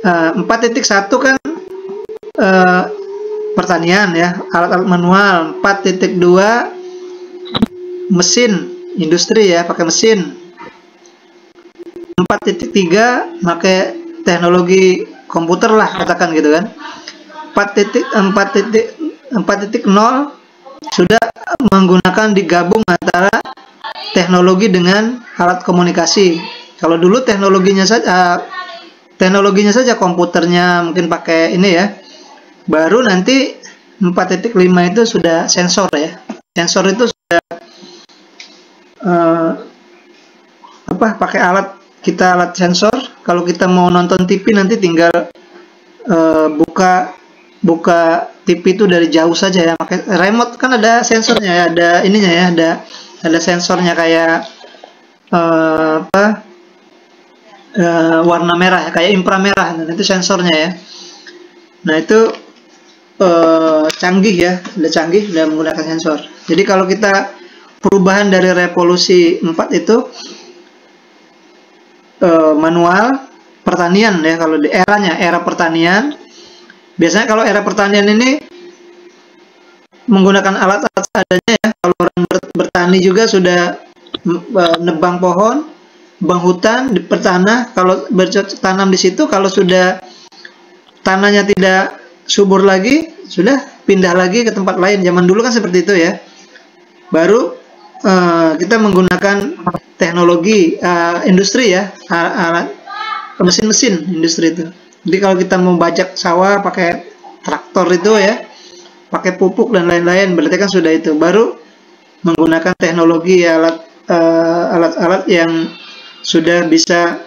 4.1 kan pertanian ya, alat-alat manual. 4.2 mesin, industri ya, pakai mesin. 4.3 pakai teknologi komputer lah, katakan gitu kan. 4.0 sudah menggunakan digabung antara teknologi dengan alat komunikasi. Kalau dulu teknologinya saja komputernya mungkin pakai ini ya. Baru nanti 4.5 itu sudah sensor ya. Sensor itu sudah pakai alat sensor. Kalau kita mau nonton TV nanti tinggal buka TV itu dari jauh saja ya, pakai remote kan ada sensornya ya, ada ininya ya, ada sensornya kayak warna merah ya, kayak inframerah, nah, itu sensornya ya. Nah itu canggih ya, udah menggunakan sensor. Jadi kalau kita perubahan dari revolusi 4 itu manual pertanian ya, kalau di era pertanian. Biasanya kalau era pertanian ini menggunakan alat-alat seadanya ya. Kalau orang bertani juga sudah nebang pohon, nebang hutan, bertanah. Kalau bertanam di situ, kalau sudah tanahnya tidak subur lagi, sudah pindah lagi ke tempat lain. Zaman dulu kan seperti itu ya. Baru kita menggunakan teknologi industri ya, alat mesin-mesin industri itu. Jadi kalau kita mau bajak sawah pakai traktor itu ya, pakai pupuk dan lain-lain, berarti kan sudah itu. Baru menggunakan teknologi alat-alat yang sudah bisa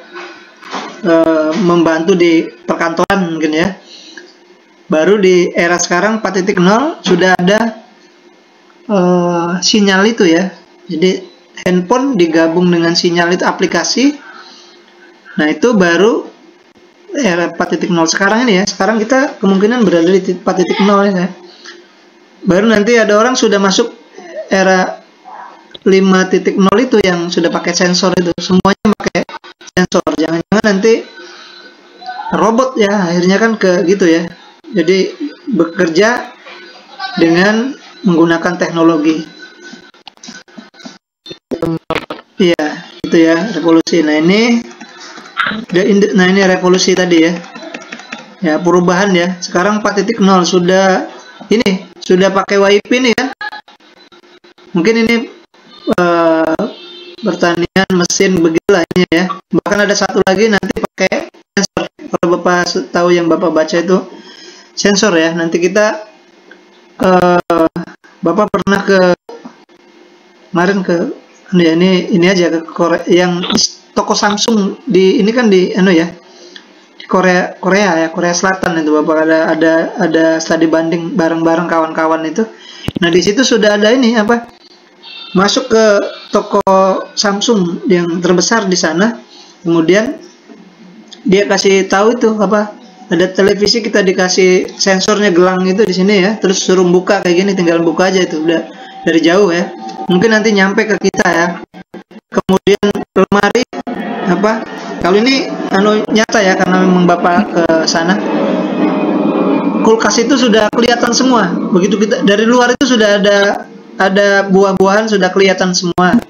membantu di perkantoran mungkin ya. Baru di era sekarang 4.0 sudah ada sinyal itu ya. Jadi handphone digabung dengan sinyal itu, aplikasi. Nah itu baru era 4.0 sekarang ini ya. Sekarang kita kemungkinan berada di 4.0 ya. Baru nanti ada orang sudah masuk era 5.0 itu yang sudah pakai sensor itu. Semuanya pakai sensor. Jangan-jangan nanti robot ya, akhirnya kan ke gitu ya. Jadi bekerja dengan menggunakan teknologi. Iya, itu ya revolusi. Nah ini revolusi tadi ya. Ya, perubahan ya. Sekarang 4.0 sudah pakai WiFi nih kan. Mungkin ini pertanian mesin begitulah ini ya. Bahkan ada satu lagi nanti pakai sensor. Kalau Bapak tahu yang Bapak baca itu sensor ya. Nanti kita Bapak pernah kemarin ke ini aja ke Korea, yang toko Samsung di ini kan di di Korea Selatan itu. Bapak ada studi banding bareng-bareng kawan-kawan itu. Nah di situ sudah ada ini masuk ke toko Samsung yang terbesar di sana, kemudian dia kasih tahu itu ada televisi, kita dikasih sensornya gelang itu di sini ya, terus suruh buka kayak gini, tinggal buka aja itu udah dari jauh ya. Mungkin nanti nyampe ke kita ya. Kemudian lemari kalau ini nyata ya, karena memang Bapak ke sana. Kulkas itu sudah kelihatan semua. Begitu kita dari luar itu sudah ada buah-buahan sudah kelihatan semua.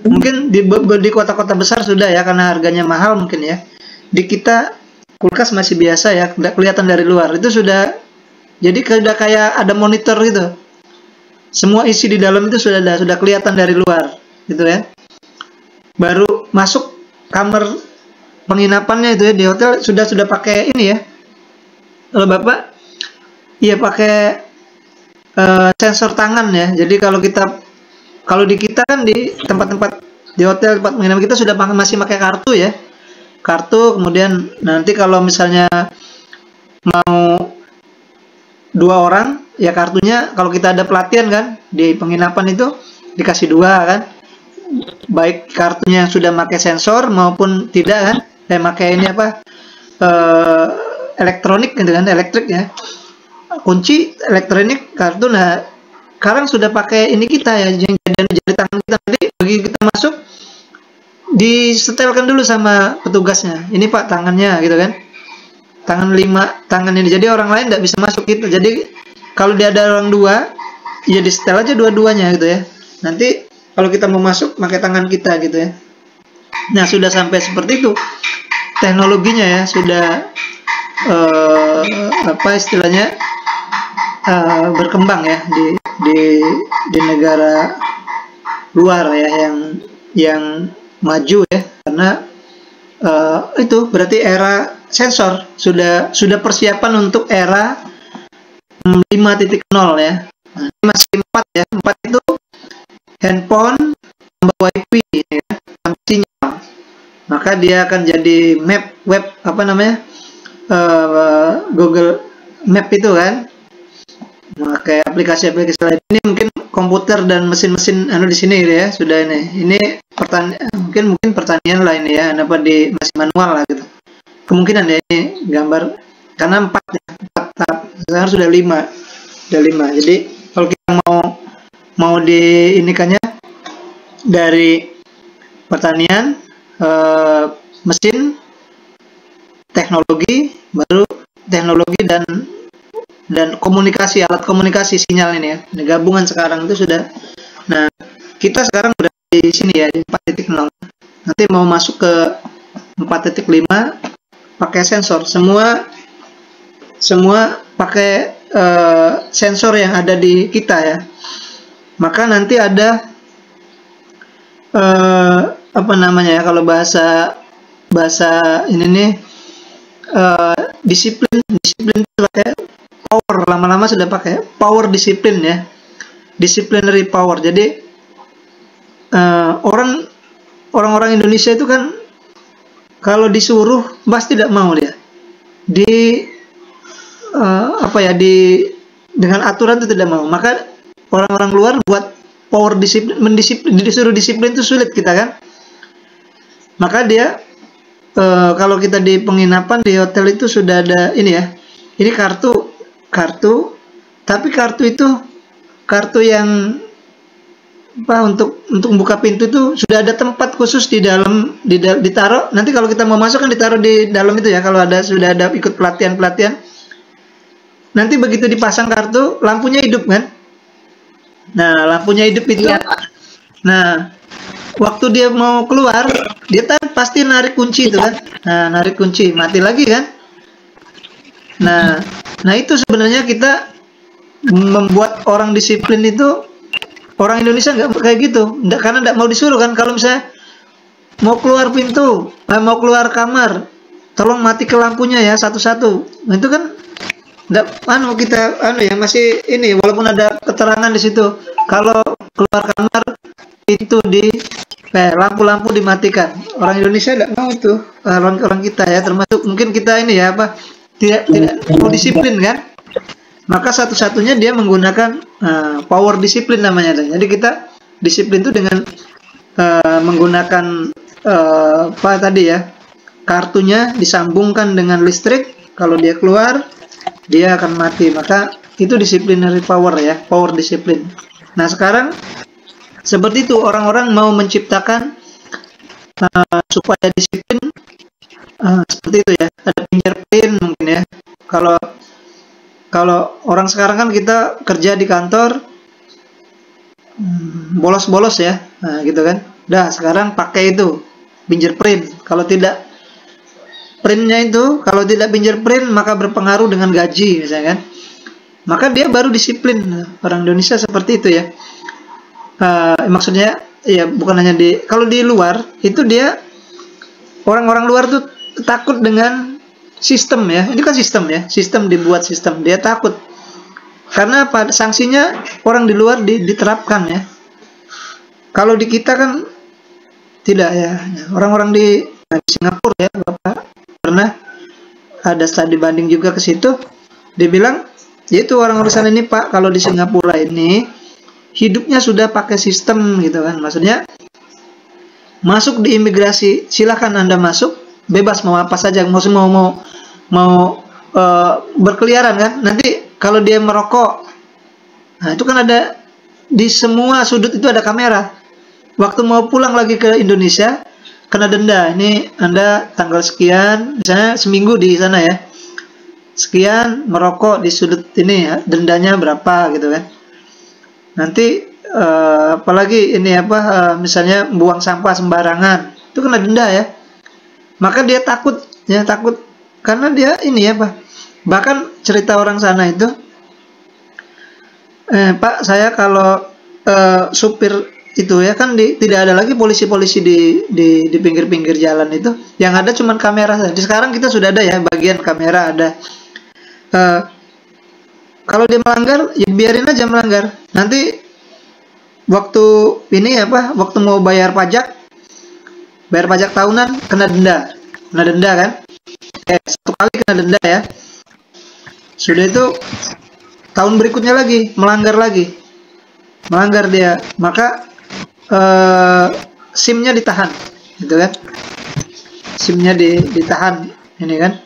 Mungkin di kota-kota besar sudah ya, karena harganya mahal mungkin ya. Di kita kulkas masih biasa ya, tidak kelihatan dari luar. Itu sudah sudah kayak ada monitor gitu. Semua isi di dalam itu sudah kelihatan dari luar, gitu ya. Baru masuk kamar penginapannya itu ya, di hotel sudah pakai ini ya. Kalau Bapak iya pakai sensor tangan ya. Jadi kalau di kita kan di tempat-tempat di hotel, tempat penginapan kita sudah masih pakai kartu ya. Kartu, kemudian nanti kalau misalnya mau 2 orang ya, kartunya kalau kita ada pelatihan kan di penginapan itu dikasih 2 kan, baik kartunya yang sudah pakai sensor maupun tidak kan, pakai ini elektronik gitu kan, elektrik ya, kunci elektronik, kartu. Nah sekarang sudah pakai ini kita ya, jari tangan kita. Nanti bagi kita masuk disetelkan dulu sama petugasnya, ini Pak tangannya gitu kan. tangan 5 tangan ini. Jadi orang lain nggak bisa masuk gitu. Jadi kalau dia ada orang 2, ya di setel aja dua-duanya gitu ya. Nanti kalau kita mau masuk pakai tangan kita gitu ya. Nah, sudah sampai seperti itu teknologinya ya, sudah apa istilahnya berkembang ya di negara luar ya yang maju ya, karena itu berarti era sensor, sudah persiapan untuk era 5.0 ya. Nah, ini masih 4 ya. 4 itu handphone tambah wifi ya, tambah sinyal. Maka dia akan jadi map web, apa namanya, Google Map itu kan. Pakai aplikasi-aplikasi lain. Ini mungkin komputer dan mesin-mesin di sini gitu ya, sudah ini mungkin pertanian lah ini ya, apa masih manual lah gitu. Kemungkinan ya ini gambar, karena 4 tahap, sekarang sudah 5. Jadi kalau kita mau diinikannya dari pertanian, mesin, teknologi, baru teknologi dan komunikasi, alat komunikasi, sinyal ini ya. Ini gabungan sekarang itu sudah. Nah, kita sekarang udah di sini ya, di 4.0. Nanti mau masuk ke 4.5 pakai sensor. Semua pakai sensor yang ada di kita ya. Maka nanti ada apa namanya ya, kalau bahasa ini nih, disiplin pakai power, lama-lama sudah pakai power disiplin ya, disciplinary power. Jadi orang-orang Indonesia itu kan kalau disuruh pasti tidak mau dia dengan aturan itu tidak mau. Maka orang-orang luar buat power disiplin, disuruh disiplin itu sulit kita kan. Maka dia kalau kita di penginapan di hotel itu sudah ada ini ya, ini kartu, tapi kartu yang apa, untuk buka pintu itu sudah ada tempat khusus di dalam, ditaruh. Nanti kalau kita mau masuk kan ditaruh di dalam itu ya, kalau sudah ada ikut pelatihan. Nanti begitu dipasang kartu, lampunya hidup kan. Nah, lampunya hidup itu. Iya. Nah, waktu dia mau keluar, dia pasti narik kunci itu kan. Nah, narik kunci, mati lagi kan. Nah itu sebenarnya kita membuat orang disiplin itu, orang Indonesia nggak kayak gitu. Karena nggak mau disuruh kan. Kalau misalnya mau keluar pintu, mau keluar kamar, tolong mati ke lampunya ya satu-satu. Nah, itu kan nggak, kita ya masih ini, walaupun ada keterangan di situ, kalau keluar kamar itu lampu-lampu dimatikan. Orang Indonesia nggak mau itu, orang kita ya, termasuk mungkin kita ini ya, apa, tidak mau disiplin kan. Maka satu-satunya dia menggunakan power disiplin namanya. Jadi kita disiplin itu dengan menggunakan apa tadi ya, kartunya disambungkan dengan listrik. Kalau dia keluar, dia akan mati. Maka itu disciplinary power ya, power disiplin. Nah, sekarang seperti itu, orang-orang mau menciptakan supaya disiplin seperti itu ya. Ada fingerprint mungkin ya. Kalau orang sekarang kan kita kerja di kantor bolos-bolos ya, nah gitu kan. Dah sekarang pakai itu fingerprint. Kalau tidak printnya itu, kalau tidak fingerprint maka berpengaruh dengan gaji misalnya kan. Maka dia baru disiplin. Orang Indonesia seperti itu ya. Maksudnya ya bukan hanya kalau di luar itu, dia orang-orang luar tuh takut dengan sistem ya. Ini kan sistem ya, sistem dibuat sistem, dia takut karena apa, sanksinya orang di luar diterapkan ya. Kalau di kita kan tidak ya. Orang-orang di Singapura ya, Bapak pernah ada studi banding juga ke situ, dibilang yaitu orang-orang sana ini, Pak, kalau di Singapura ini hidupnya sudah pakai sistem gitu kan. Maksudnya masuk di imigrasi, silahkan Anda masuk, bebas mau apa saja, mau berkeliaran kan. Nanti kalau dia merokok, nah itu kan ada di semua sudut itu ada kamera. Waktu mau pulang lagi ke Indonesia kena denda. Ini Anda tanggal sekian, misalnya seminggu di sana ya, sekian, merokok di sudut ini ya, dendanya berapa gitu kan. Nanti apalagi ini misalnya buang sampah sembarangan, itu kena denda ya. Maka dia takut karena dia ini bahkan cerita orang sana itu, Pak, saya kalau supir itu ya kan tidak ada lagi polisi-polisi di pinggir-pinggir jalan itu, yang ada cuman kamera saja. Sekarang kita sudah ada ya bagian kamera ada. Kalau dia melanggar, ya biarin aja melanggar. Nanti waktu ini waktu mau bayar pajak tahunan kena denda kan? Satu kali kena denda ya. Sudah itu tahun berikutnya lagi melanggar dia, maka SIM-nya ditahan, gitu kan? SIM-nya ditahan, ini kan?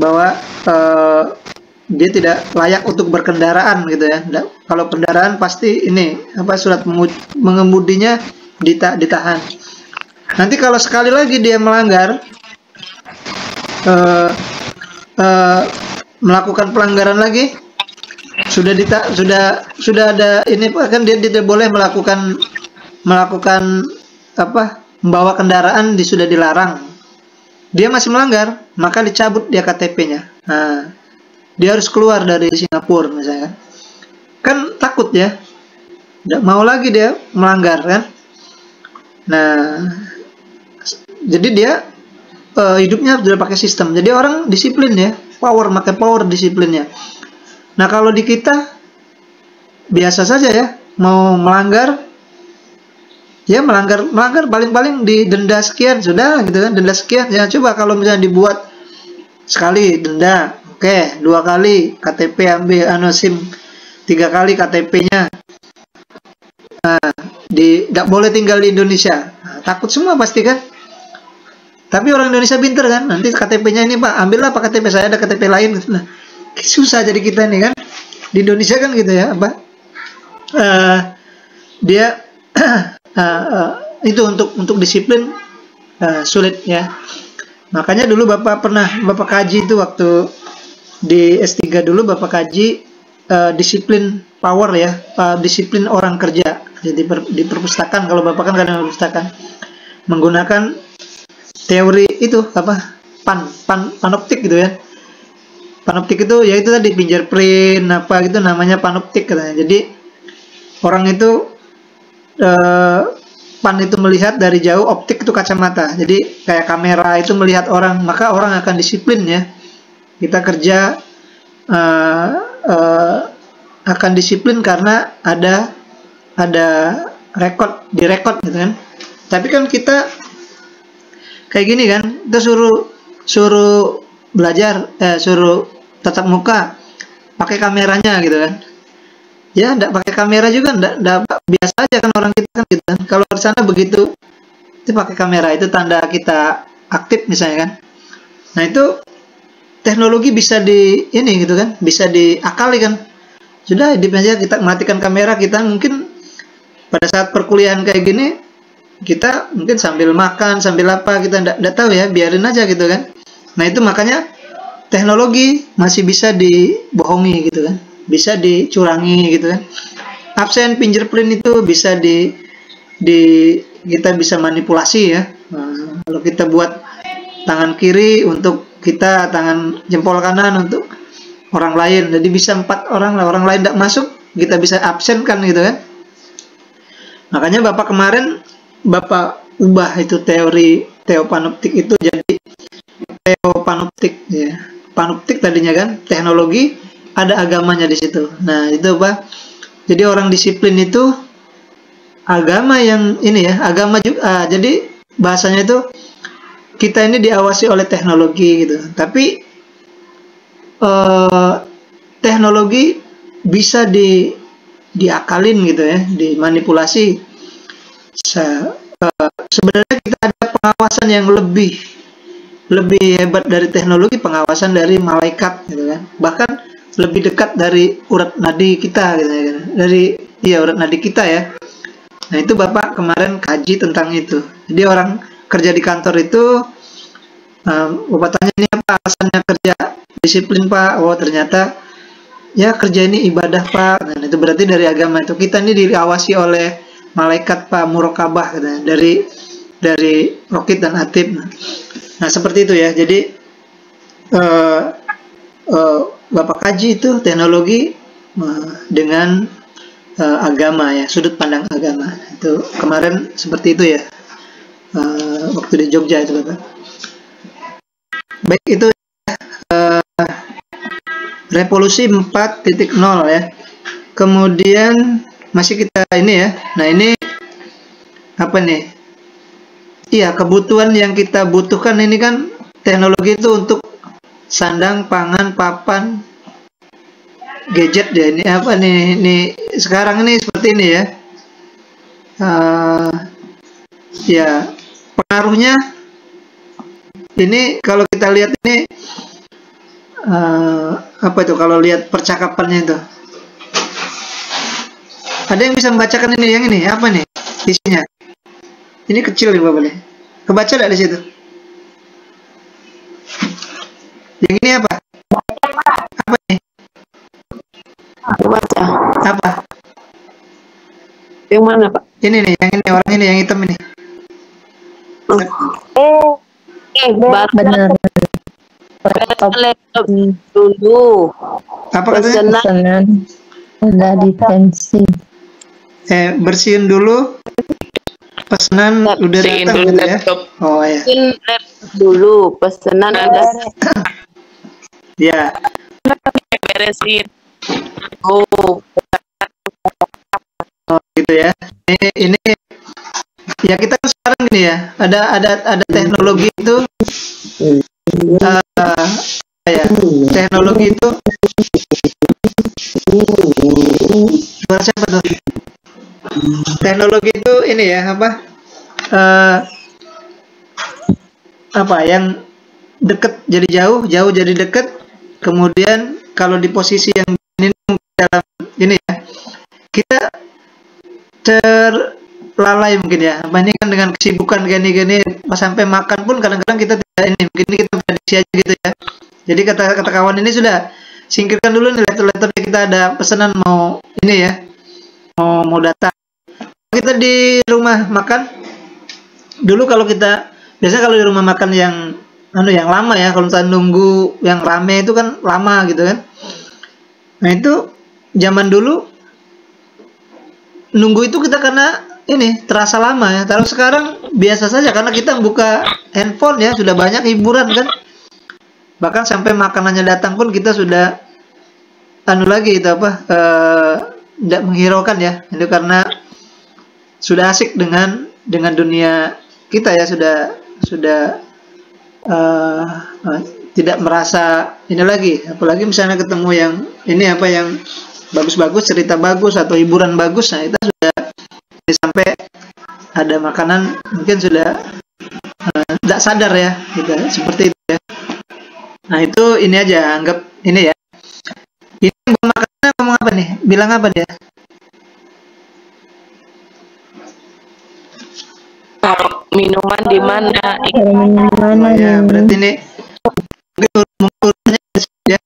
Bahwa dia tidak layak untuk berkendaraan gitu ya. Kalau kendaraan pasti ini surat mengemudinya ditahan. Nanti kalau sekali lagi dia melanggar, melakukan pelanggaran lagi, sudah ada ini kan, dia tidak boleh melakukan membawa kendaraan sudah dilarang. Dia masih melanggar, maka dicabut dia KTP-nya. Nah, dia harus keluar dari Singapura misalnya kan takut ya, tidak mau lagi dia melanggar kan. Nah, jadi dia hidupnya sudah pakai sistem, jadi orang disiplin ya, pakai power disiplinnya. Nah, kalau di kita biasa saja ya, mau melanggar ya melanggar paling-paling didenda sekian sudah gitu kan, denda sekian ya. Coba kalau misalnya dibuat sekali denda, oke, 2 kali KTP ambil SIM, 3 kali KTP-nya, nah, tidak boleh tinggal di Indonesia. Nah, takut semua pasti kan. Tapi orang Indonesia pinter kan, nanti KTP-nya ini Pak, ambillah Pak KTP saya, ada KTP lain. Nah, susah jadi kita nih kan di Indonesia kan gitu ya, dia itu untuk disiplin sulit ya. Makanya dulu Bapak kaji itu waktu di S3 dulu, Bapak kaji disiplin power ya, disiplin orang kerja. Jadi di perpustakaan, kalau Bapak kan kadang perpustakaan menggunakan teori itu panoptik gitu ya. Panoptik itu ya itu tadi fingerprint gitu namanya panoptik katanya. Jadi orang itu pan itu melihat dari jauh, optik itu kacamata. Jadi kayak kamera itu melihat orang, maka orang akan disiplin ya. Kita kerja akan disiplin karena ada direkod gitu kan. Tapi kan kita kayak gini kan, kita suruh belajar, suruh tatap muka, pakai kameranya gitu kan. Ya, enggak pakai kamera juga, enggak biasa aja kan orang kita kan gitu kan. Kalau di sana begitu, itu pakai kamera, itu tanda kita aktif misalnya kan. Nah, itu teknologi bisa gitu kan, bisa diakali kan. Sudah, aja kita matikan kamera, kita mungkin pada saat perkuliahan kayak gini, kita mungkin sambil makan, sambil apa, kita enggak tahu ya, biarin aja gitu kan. Nah, itu makanya teknologi masih bisa dibohongi gitu kan, bisa dicurangi gitu kan. Absen fingerprint itu bisa kita bisa manipulasi ya. Nah, kalau kita buat tangan kiri untuk kita, tangan jempol kanan untuk orang lain, jadi bisa 4 orang lah, orang lain tidak masuk, kita bisa absen kan gitu kan. Makanya Bapak kemarin ubah itu teori teopanoptik itu jadi teopanoptik ya. Panoptik tadinya kan teknologi, ada agamanya di situ. Nah, itu jadi orang disiplin itu agama yang ini ya, agama juga. Jadi bahasanya itu kita ini diawasi oleh teknologi gitu. Tapi teknologi bisa diakalin gitu ya, dimanipulasi. Sebenarnya kita ada pengawasan yang lebih hebat dari teknologi, pengawasan dari malaikat gitu kan. Bahkan lebih dekat dari urat nadi kita gitu kan. Dari urat nadi kita ya. Nah, itu Bapak kemarin kaji tentang itu. Jadi orang kerja di kantor itu Bapak tanya ini apa alasannya kerja kerja disiplin Pak. Oh ternyata ya kerja ini ibadah Pak. Nah, itu berarti dari agama itu. Kita ini diawasi oleh malaikat Pak, murokabah katanya, dari Rokit dan Atib. Nah seperti itu ya. Jadi Bapak kaji itu teknologi dengan agama ya, sudut pandang agama. Itu kemarin seperti itu ya, waktu di Jogja itu Bapak. Baik, itu revolusi 4.0 ya. Kemudian masih kita ini ya. Nah ini apa nih? Iya, kebutuhan yang kita butuhkan ini kan teknologi itu untuk sandang, pangan, papan, gadget ya. Ini apa nih? Ini sekarang ini seperti ini ya. Ya pengaruhnya ini kalau kita lihat ini apa itu? Kalau lihat percakapannya itu, ada yang bisa membacakan ini? Yang ini apa nih isinya? Ini kecil nih Bapak nih. Kebaca nggak di situ? Yang ini apa? Apa nih? Baca. Apa? Yang mana Pak? Ini nih, yang ini, orang ini yang hitam ini. Benar. Laptop dulu. Apa katanya? Pesanan udah ditensi. Bersihin dulu. Pesanan udah Bersihin datang dulu gitu ya. laptop. Oh ya. Laptop dulu, pesanan udah Ya. beresin. Oh, Oh gitu ya. Ini ya kita kan sekarang gini ya. Ada teknologi itu ya, teknologi itu suara siapa tuh? Teknologi itu ini ya apa yang deket jadi jauh, jauh jadi deket. Kemudian kalau di posisi yang ini dalam ini ya, kita terlalai mungkin ya. Bandingkan dengan kesibukan gini-gini, sampai makan pun kadang-kadang kita tidak ini, mungkin kita prediksi aja gitu ya. Jadi kata kawan ini sudah singkirkan dulu nih laptop-laptopnya, kita ada pesanan mau ini ya, mau datang. Kita di rumah makan dulu, kalau kita biasanya kalau di rumah makan yang yang lama ya, kalau kita nunggu yang rame itu kan lama gitu kan. Nah itu zaman dulu nunggu itu kita karena ini terasa lama ya. Taruh sekarang biasa saja karena kita buka handphone ya, sudah banyak hiburan kan. Bahkan sampai makanannya datang pun kita sudah lagi itu tidak menghiraukan ya. Itu karena sudah asik dengan dunia kita ya, sudah tidak merasa ini lagi. Apalagi misalnya ketemu yang ini yang bagus-bagus, cerita bagus atau hiburan bagus, nah kita sudah sampai ada makanan mungkin sudah tidak sadar ya, gitu, seperti itu ya. Nah itu ini aja, anggap ini ya. Ini makanannya ngomong apa nih? Bilang apa dia? Minuman di mana? Oh ya, berarti ini ya.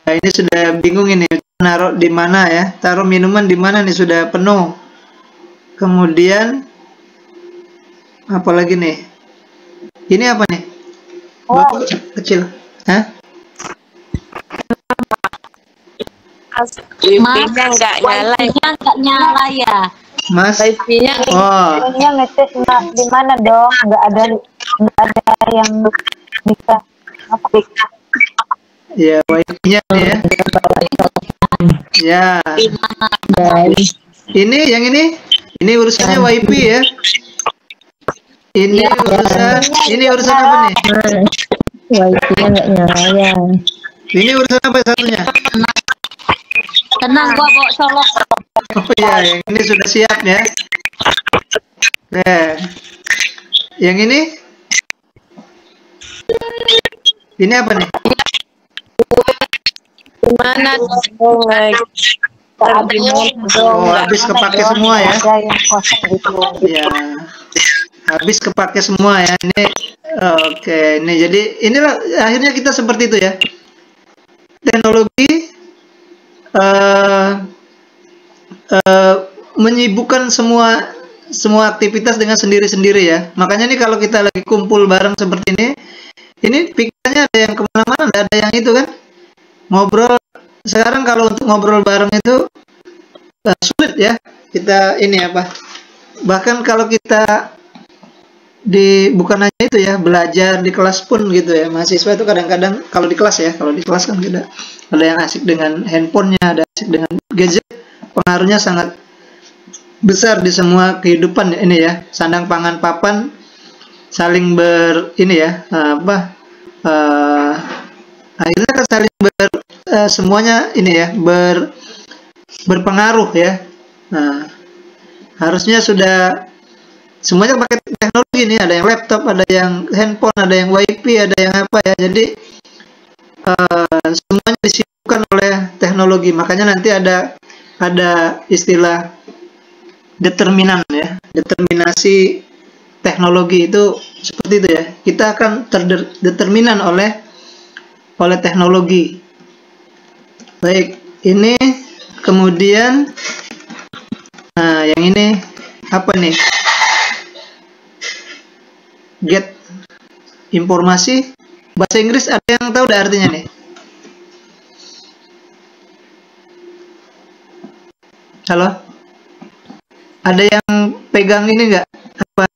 Nah, ini sudah bingung ini, naruh di mana ya? Taruh minuman di mana nih, sudah penuh. Kemudian apa lagi nih? Ini apa nih? Bapak kecil. Hah? Wifi-nya nggak nyala. Wifi-nya nggak nyala ya. Mas? Wifi-nya Wifi-nya ngetes di mana dong? Nggak ada yang bisa apa? Ya, wifi-nya ya. Ya. Ini yang ini urusannya wifi ya. Ini urusan apa nih? Wifi-nya nggak nyala ya. Ini urusan apa satunya? Tenang, gua bawa colok. Oh ya, yang ini sudah siap ya. Nah, yang ini apa nih? gimana? Oh, habis kepake semua ya. Ada yang kosong gitu. Ya, habis kepake semua ya. Oke, nih jadi inilah akhirnya kita seperti itu ya. Teknologi eh, menyibukkan semua aktivitas dengan sendiri-sendiri ya. Makanya nih kalau kita lagi kumpul bareng seperti ini pikirannya ada yang kemana-mana, ada yang itu kan. Ngobrol sekarang kalau untuk ngobrol bareng itu sulit ya. Kita ini apa? Bahkan kalau kita bukan hanya itu ya, belajar di kelas pun gitu ya, mahasiswa itu kadang-kadang kalau di kelas kan kita ada yang asik dengan handphonenya, ada asik dengan gadget, pengaruhnya sangat besar di semua kehidupan ini ya, sandang pangan papan saling ini ya, akhirnya kan saling semuanya ini ya berpengaruh ya. Nah, harusnya sudah semuanya pakai teknologi nih, ada yang laptop, ada yang handphone, ada yang wifi, ada yang apa ya. Jadi semuanya disibukkan oleh teknologi. Makanya nanti ada istilah determinan ya, determinasi teknologi itu seperti itu ya. Kita akan terdeterminan oleh teknologi. Baik, ini kemudian nah yang ini apa nih? Get informasi, bahasa Inggris ada yang tahu dah artinya nih? Halo? Ada yang pegang ini nggak? Apa?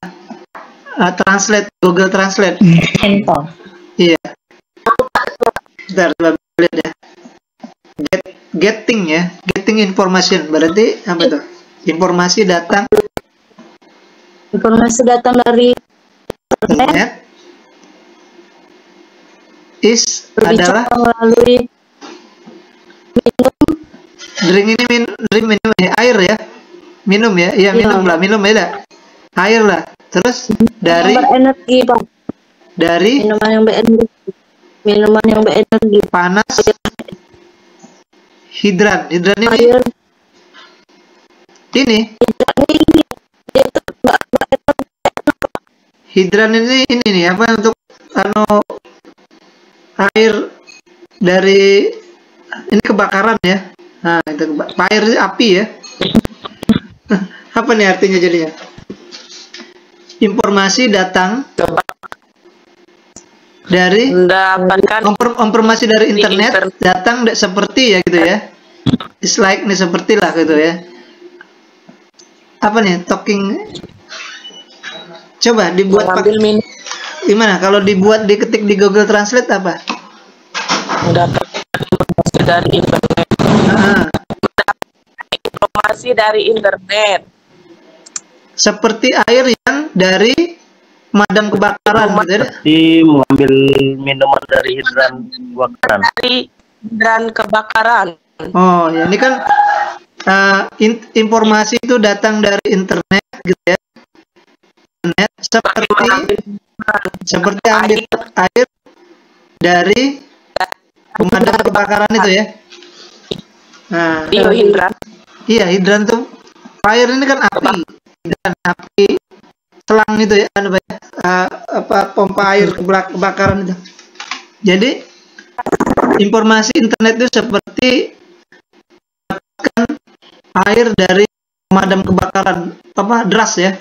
Translate, Google Translate. Handphone. Iya. Bentar, coba lihat ya. Getting ya, getting information berarti apa tuh? Informasi datang dari internet adalah melalui drink ini minum ya, air ya, minum ya, iya minum ya, air lah. Terus dari berenergi, Pak. Dari Minuman yang berenergi. Panas. Hidran ini Air. Ini hidran ini nih apa untuk air dari ini kebakaran ya. Nah, itu air api ya. Apa nih artinya jadinya? Informasi datang dari mendapatkan informasi dari internet datang seperti ya gitu ya. It's like nih seperti lah gitu ya. Apa nih talking? Coba dibuat pakai gimana? Kalau dibuat diketik di Google Translate apa? mendapatkan informasi dari internet. Informasi dari internet. Seperti air yang dari pemadam kebakaran gitu ya. Jadi mengambil minuman dari hidran kebakaran. Dari hidran kebakaran. Oh, ya ini kan informasi itu datang dari internet gitu ya. Internet seperti ambil air dari pemadam kebakaran itu ya. Nah, Hidran. iya hidran tuh air ini kan api, dan api selang itu ya, pompa air kebakaran itu. Jadi informasi internet itu seperti air dari pemadam kebakaran, deras ya.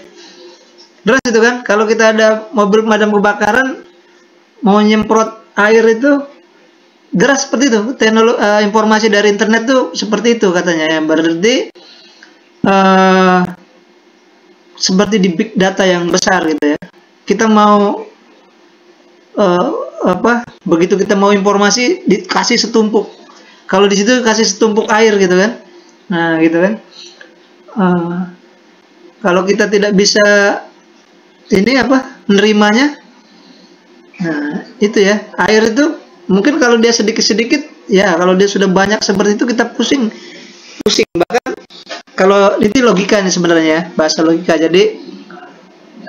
Deras itu kan, kalau kita ada mobil pemadam kebakaran mau nyemprot air itu deras seperti itu. Informasi dari internet tuh seperti itu katanya ya. Berarti seperti di big data yang besar gitu ya. Kita mau begitu kita mau informasi dikasih setumpuk. Kalau di situ kasih setumpuk air gitu kan. Nah, gitu kan. Kalau kita tidak bisa menerimanya. Nah, itu ya. Air itu mungkin kalau dia sedikit-sedikit ya, kalau dia sudah banyak seperti itu kita pusing. Bahkan kalau ini logika nih sebenarnya, bahasa logika. Jadi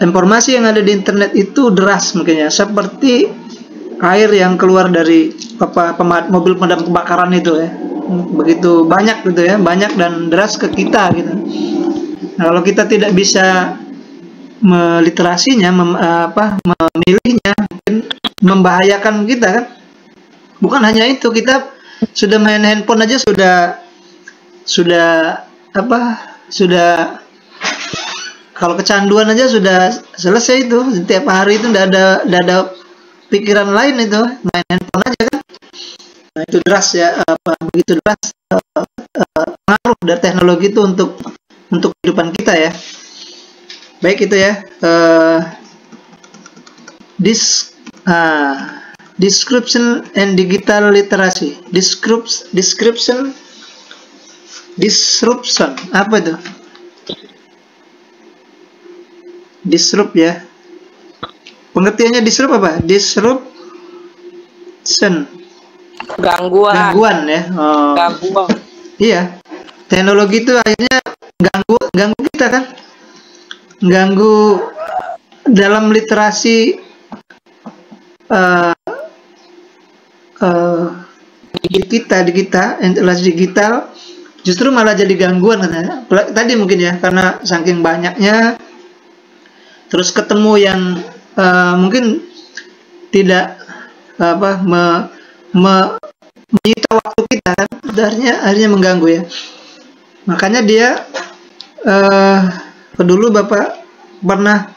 informasi yang ada di internet itu deras mungkin ya, seperti air yang keluar dari mobil pemadam kebakaran itu ya. Begitu banyak gitu ya, banyak dan deras ke kita gitu. Nah, kalau kita tidak bisa meliterasinya, memilihnya mungkin membahayakan kita kan. Bukan hanya itu, kita sudah main handphone aja sudah kalau kecanduan aja sudah selesai itu. Setiap hari itu nggak ada pikiran lain, itu main handphone aja kan. Nah, itu deras ya, begitu deras pengaruh dari teknologi itu untuk kehidupan kita ya. Baik, itu ya. Description and digital literacy. Disruption apa itu? Disrupt ya. Pengertiannya disrupt apa? Disruption. Gangguan Ya. Oh. gangguan Iya. Teknologi itu akhirnya ganggu kita kan. Ganggu dalam literasi literasi digital justru malah jadi gangguan katanya. Tadi mungkin ya, karena saking banyaknya, terus ketemu yang mungkin tidak menyita waktu kita kan, akhirnya mengganggu ya. Makanya dia dulu Bapak pernah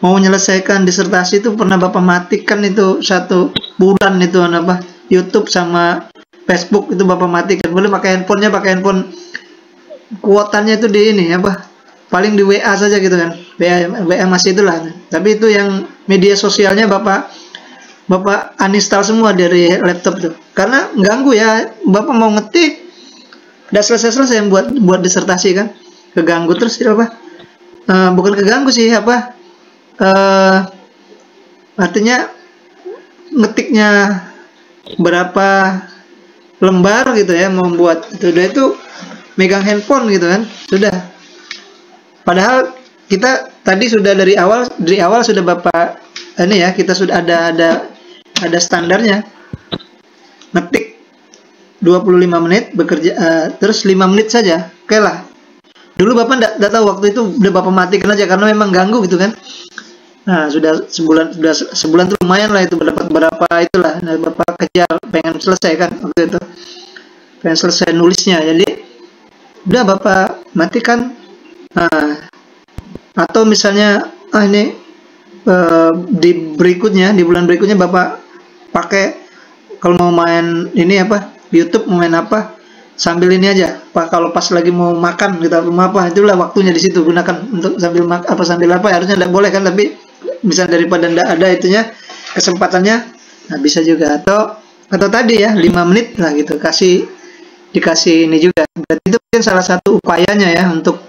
mau menyelesaikan disertasi itu, pernah Bapak matikan itu 1 bulan itu YouTube sama Facebook itu Bapak matikan. Boleh pakai handphone kuotanya itu di ini paling di WA saja gitu kan. WA masih itulah. Tapi itu yang media sosialnya Bapak uninstall semua dari laptop tuh. Karena ganggu ya, Bapak mau ngetik udah selesai buat disertasi kan. Keganggu terus itu bukan keganggu sih artinya ngetiknya berapa lembar gitu ya, membuat itu megang handphone gitu kan, sudah. Padahal kita tadi sudah dari awal sudah Bapak ini ya, kita sudah ada standarnya, ngetik 25 menit bekerja, terus 5 menit saja, oke lah. Dulu Bapak enggak tahu, waktu itu udah Bapak matikan aja karena memang ganggu gitu kan. Nah, sudah sebulan tuh lumayan lah itu, dapat berapa itulah. Nah, Bapak kejar pengen selesai kan waktu itu. Pengen selesai nulisnya. Jadi udah Bapak matikan. Nah, atau misalnya ini di bulan berikutnya Bapak pakai, kalau mau main ini YouTube, mau main sambil ini aja. Kalau pas lagi mau makan gitu, itulah waktunya di situ, gunakan untuk sambil harusnya tidak boleh kan, tapi misalnya daripada tidak ada itunya kesempatannya, nah bisa juga. Atau tadi ya 5 menit lah gitu, dikasih ini juga. Berarti itu mungkin salah satu upayanya ya untuk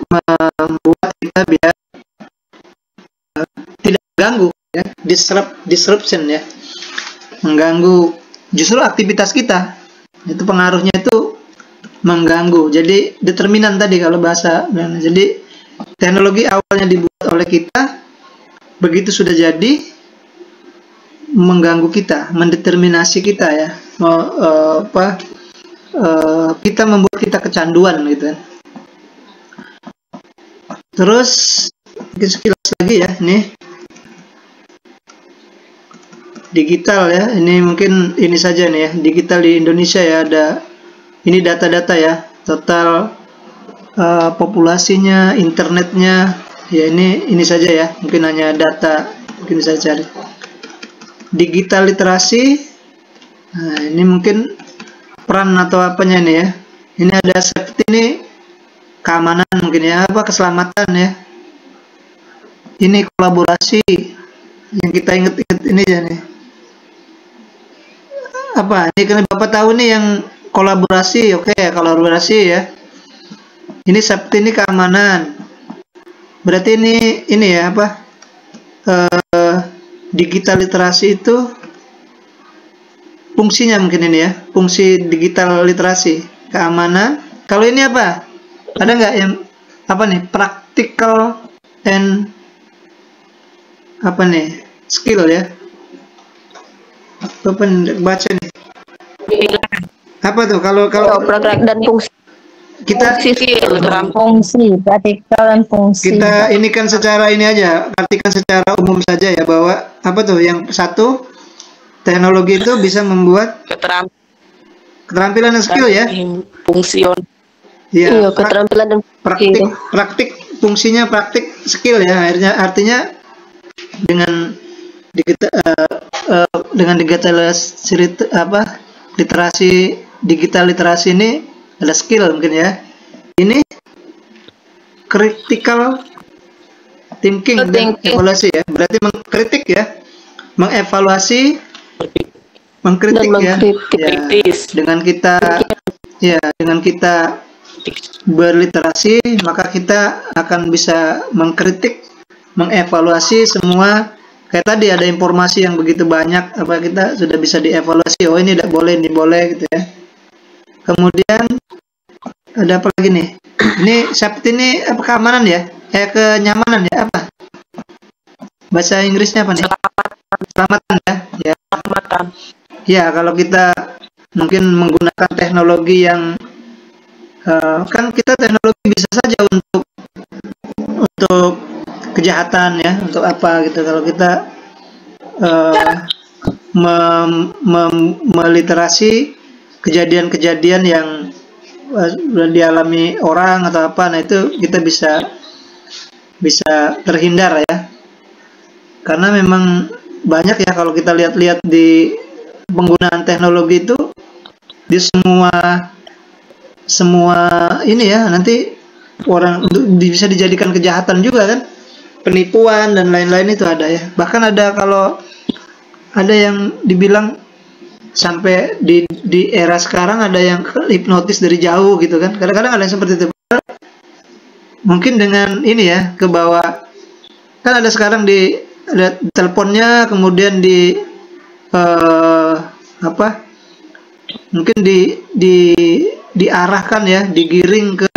membuat kita biar tidak mengganggu ya, disruption ya, mengganggu justru aktivitas kita. Itu pengaruhnya itu mengganggu. Jadi determinan tadi kalau bahasa. Jadi teknologi awalnya dibuat oleh kita, begitu sudah jadi mengganggu kita, mendeterminasi kita ya. Kita membuat kita kecanduan gitu kan. Terus mungkin sekilas lagi ya, ini digital ya, ini mungkin ini saja nih ya, digital di Indonesia ya, ada ini data-data ya, total populasinya, internetnya ya, ini saja ya, mungkin hanya data, mungkin bisa cari digital literasi. Nah, ini mungkin peran atau apanya ini ya, ini ada safety, ini keamanan mungkin ya, keselamatan ya, ini kolaborasi yang kita ingat-ingat ini aja nih. Ini kan Bapak tahu nih yang kolaborasi, oke, kolaborasi ya. Ini safety, ini keamanan. Berarti ini ya digital literasi itu fungsinya mungkin ini ya, fungsi digital literasi, keamanan. Kalau ini apa? Ada nggak yang practical and skill ya? Baca nih. Apa tuh kalau praktek dan fungsi. kita fungsi, praktikal dan fungsi. kita ini kan secara ini aja, artikan secara umum saja ya, bahwa apa tuh yang satu, teknologi itu bisa membuat keterampilan dan skill ya. Fungsion. Iya, Ya, keterampilan dan praktik fungsinya praktik skill ya. Artinya dengan digital literasi ini ada skill mungkin ya. Ini critical thinking dan evaluasi ya. Berarti mengkritik ya, mengevaluasi, mengkritik ya. Ya, dengan kita berliterasi, maka kita akan bisa mengkritik, mengevaluasi semua. Kayak tadi ada informasi yang begitu banyak, apa kita sudah bisa dievaluasi. Oh ini tidak boleh, ini boleh gitu ya. Kemudian ada apa lagi nih? Ini safety ini apa, keamanan ya? Kenyamanan ya, apa? Bahasa Inggrisnya apa nih? Keselamatan ya. Ya. Ya, kalau kita mungkin menggunakan teknologi yang kan kita teknologi bisa saja untuk kejahatan ya, untuk apa gitu. Kalau kita meliterasi kejadian-kejadian yang dialami orang atau apa, nah itu kita bisa terhindar ya. Karena memang banyak ya kalau kita lihat-lihat di penggunaan teknologi itu di semua ini ya, nanti orang bisa dijadikan kejahatan juga kan, penipuan dan lain-lain itu ada ya. Bahkan ada, kalau ada yang dibilang sampai di era sekarang ada yang hipnotis dari jauh gitu kan, kadang-kadang ada yang seperti itu. Mungkin dengan ini ya, ke bawah kan ada sekarang ada teleponnya, kemudian mungkin diarahkan ya, digiring ke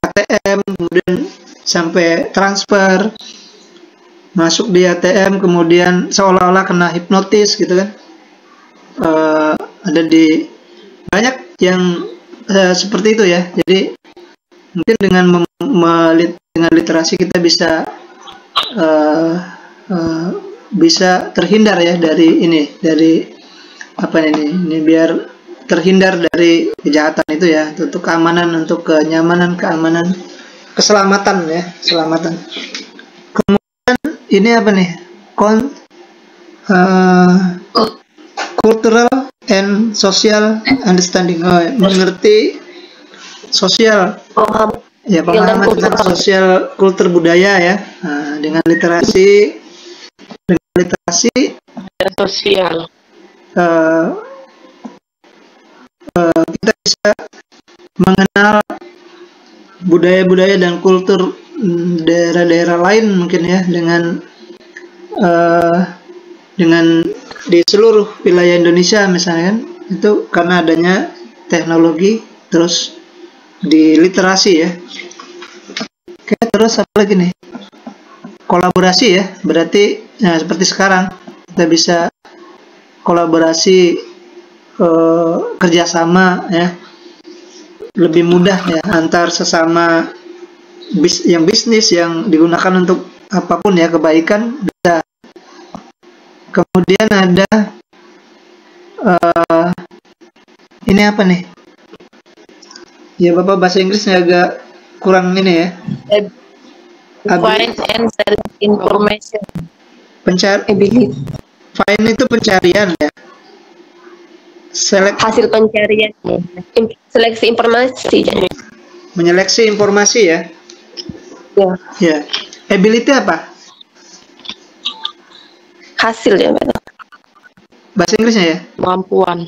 ATM, kemudian sampai transfer masuk di ATM, kemudian seolah-olah kena hipnotis gitu kan. Ada di banyak yang seperti itu ya. Jadi mungkin dengan literasi kita bisa terhindar ya dari apa ini biar terhindar dari kejahatan itu ya, untuk keamanan, untuk kenyamanan, keamanan, keselamatan ya, keselamatan. Kemudian ini apa nih? Cultural and social understanding. Mengerti sosial ya, pemahaman tentang sosial, kultur budaya ya. Nah, dengan literasi sosial, kita bisa mengenal budaya-budaya dan kultur daerah-daerah lain mungkin ya, dengan di seluruh wilayah Indonesia misalnya kan, itu karena adanya teknologi, terus di literasi ya. Oke, terus apa lagi nih? Kolaborasi ya, berarti nah, seperti sekarang kita bisa kolaborasi, kerjasama ya, lebih mudah ya antar sesama yang bisnis yang digunakan untuk apapun ya, kebaikan bisa. Kemudian ada ini apa nih? Ya Bapak bahasa Inggrisnya agak kurang ini ya. find and select information. Find itu pencarian ya. Hasil pencarian. Seleksi informasi. Menyeleksi informasi ya. Ya. Ya. Ability apa? Hasil ya, Bahasa Inggrisnya ya. kemampuan.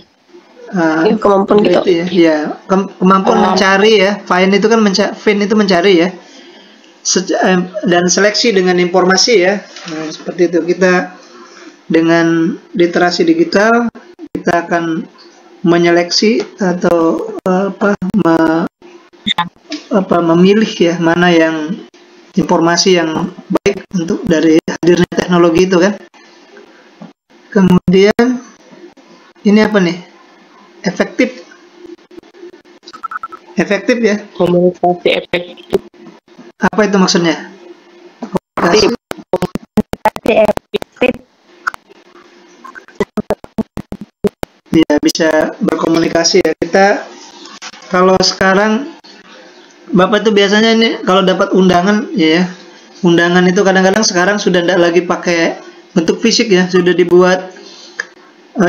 Kemampuan gitu. Ya, kemampuan mencari ya. Find itu kan mencari ya. Dan seleksi dengan informasi ya. Nah, seperti itu. Kita dengan literasi digital kita akan menyeleksi atau memilih ya, mana yang informasi yang baik untuk dari hadirnya teknologi itu kan. Kemudian ini apa nih? Efektif Efektif ya. Komunikasi efektif. Apa itu maksudnya? Komunikasi. Komunikasi efektif. Ya, bisa berkomunikasi ya. Kita kalau sekarang Bapak tuh biasanya ini kalau dapat undangan ya, undangan itu kadang-kadang sekarang sudah tidak lagi pakai bentuk fisik ya, sudah dibuat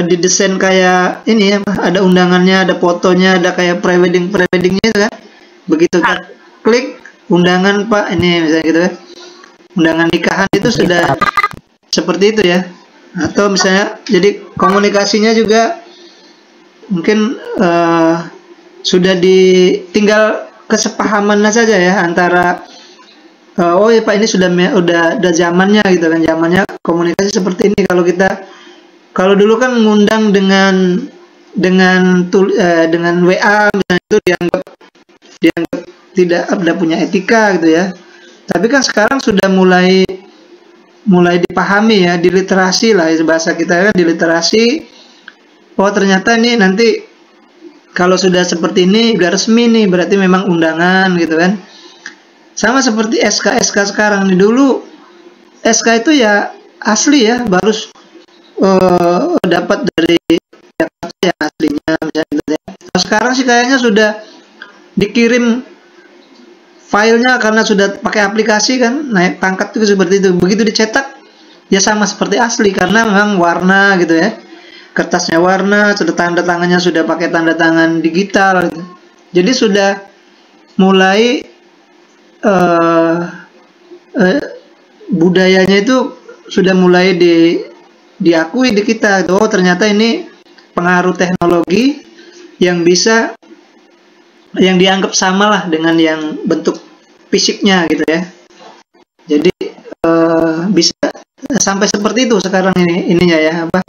didesain kayak ini ya, ada undangannya, ada fotonya, ada kayak preweddingnya itu kan. Begitu kita klik undangan Pak ini misalnya gitu ya. Undangan nikahan itu sudah seperti itu ya. Atau misalnya jadi komunikasinya juga mungkin sudah tinggal kesepahaman saja ya antara oh ya Pak ini udah zamannya gitu kan, zamannya komunikasi seperti ini. Kalau dulu kan ngundang dengan WA misalnya itu dianggap tidak ada punya etika gitu ya. Tapi kan sekarang sudah mulai dipahami ya, diliterasi lah bahasa kita kan, diliterasi. Oh ternyata ini nanti kalau sudah seperti ini udah resmi nih, berarti memang undangan gitu kan. Sama seperti SK sekarang nih, dulu SK itu ya asli ya, baru dapat dari Jakarta yang aslinya misalnya gitu ya. Nah, sekarang sih kayaknya sudah dikirim filenya karena sudah pakai aplikasi kan, naik pangkat itu seperti itu. Begitu dicetak ya sama seperti asli karena memang warna gitu ya. Kertasnya warna, sudah tanda tangannya sudah pakai tanda tangan digital gitu. Jadi sudah mulai budayanya itu sudah mulai diakui di kita. Oh ternyata ini pengaruh teknologi yang dianggap sama lah dengan yang bentuk fisiknya gitu ya. Jadi bisa sampai seperti itu sekarang ininya ya, apa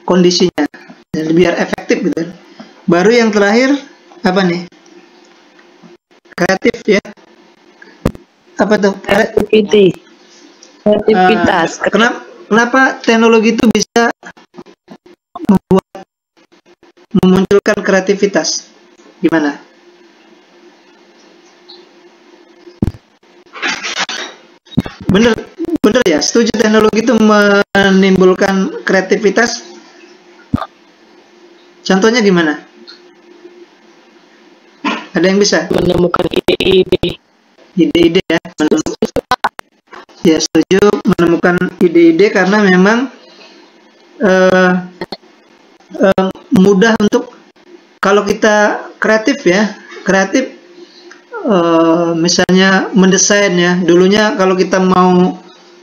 kondisinya, dan biar efektif gitu. Baru yang terakhir apa nih? Kreatif ya. Apa tuh? Kreativitas. Kenapa teknologi itu bisa memunculkan kreativitas? Gimana? Bener ya, setuju teknologi itu menimbulkan kreativitas. Contohnya gimana? Ada yang bisa? Menemukan ide-ide. Ide-ide ya, ya setuju, menemukan ide-ide karena memang mudah untuk, kalau kita kreatif ya, misalnya mendesain ya, dulunya kalau kita mau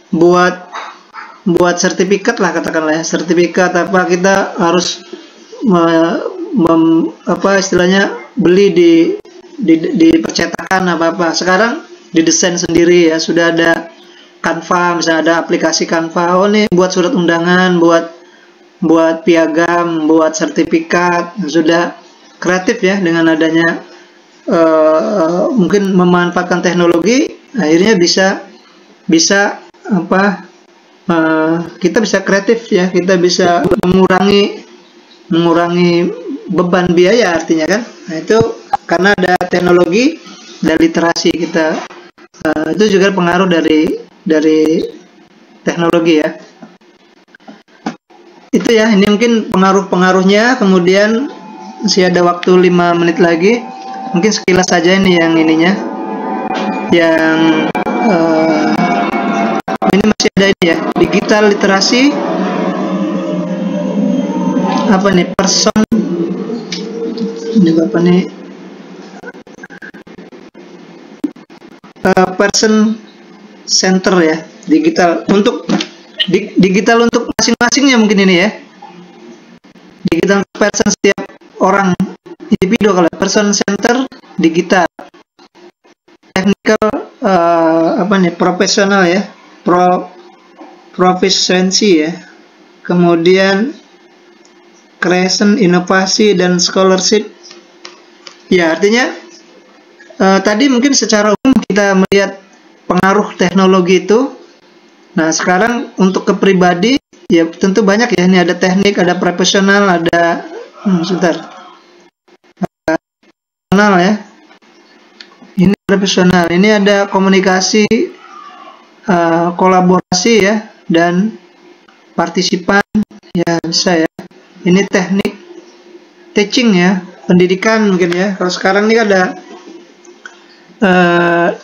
buat sertifikat lah katakanlah ya, sertifikat apa, kita harus istilahnya beli di percetakan apa. Sekarang didesain sendiri ya, sudah ada Canva, misalnya ada aplikasi Canva. Oh nih buat surat undangan, buat piagam, buat sertifikat. Sudah kreatif ya dengan adanya mungkin memanfaatkan teknologi, akhirnya bisa apa, kita bisa kreatif ya, kita bisa mengurangi beban biaya artinya kan. Nah itu karena ada teknologi dan literasi kita, itu juga pengaruh dari teknologi ya. Itu ya, ini mungkin pengaruh-pengaruhnya. Kemudian masih ada waktu 5 menit lagi, mungkin sekilas saja ini yang ininya, yang ini masih ada ini ya, digital literasi apa nih, apa nih, person center ya, digital untuk digital untuk masing-masingnya mungkin ini ya, digital person setiap orang individu. Kalau person center digital, technical apa nih, profesional ya, proficiency ya, kemudian creation, inovasi, dan scholarship ya. Artinya tadi mungkin secara umum kita melihat pengaruh teknologi itu. Nah sekarang untuk ke pribadi ya tentu banyak ya, ini ada teknik, ada profesional, ada sebentar, profesional ya. Ini profesional. Ini ada komunikasi, kolaborasi ya, dan partisipan ya, bisa ya. Ini teknik teaching ya, pendidikan mungkin ya. Kalau sekarang ini ada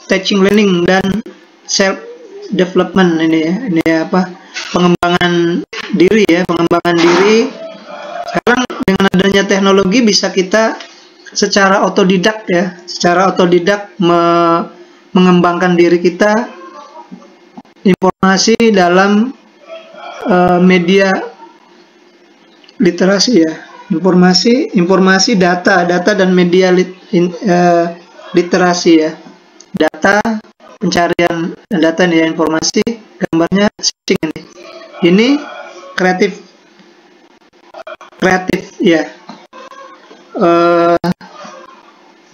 teaching learning dan self development ini ya. Ini apa? Pengembangan diri ya, pengembangan diri. Sekarang dengan adanya teknologi bisa kita secara otodidak ya, secara otodidak mengembangkan diri kita, informasi dalam media literasi ya, informasi data dan media literasi ya, data, pencarian data nih ya, informasi, gambarnya string ini kreatif ya.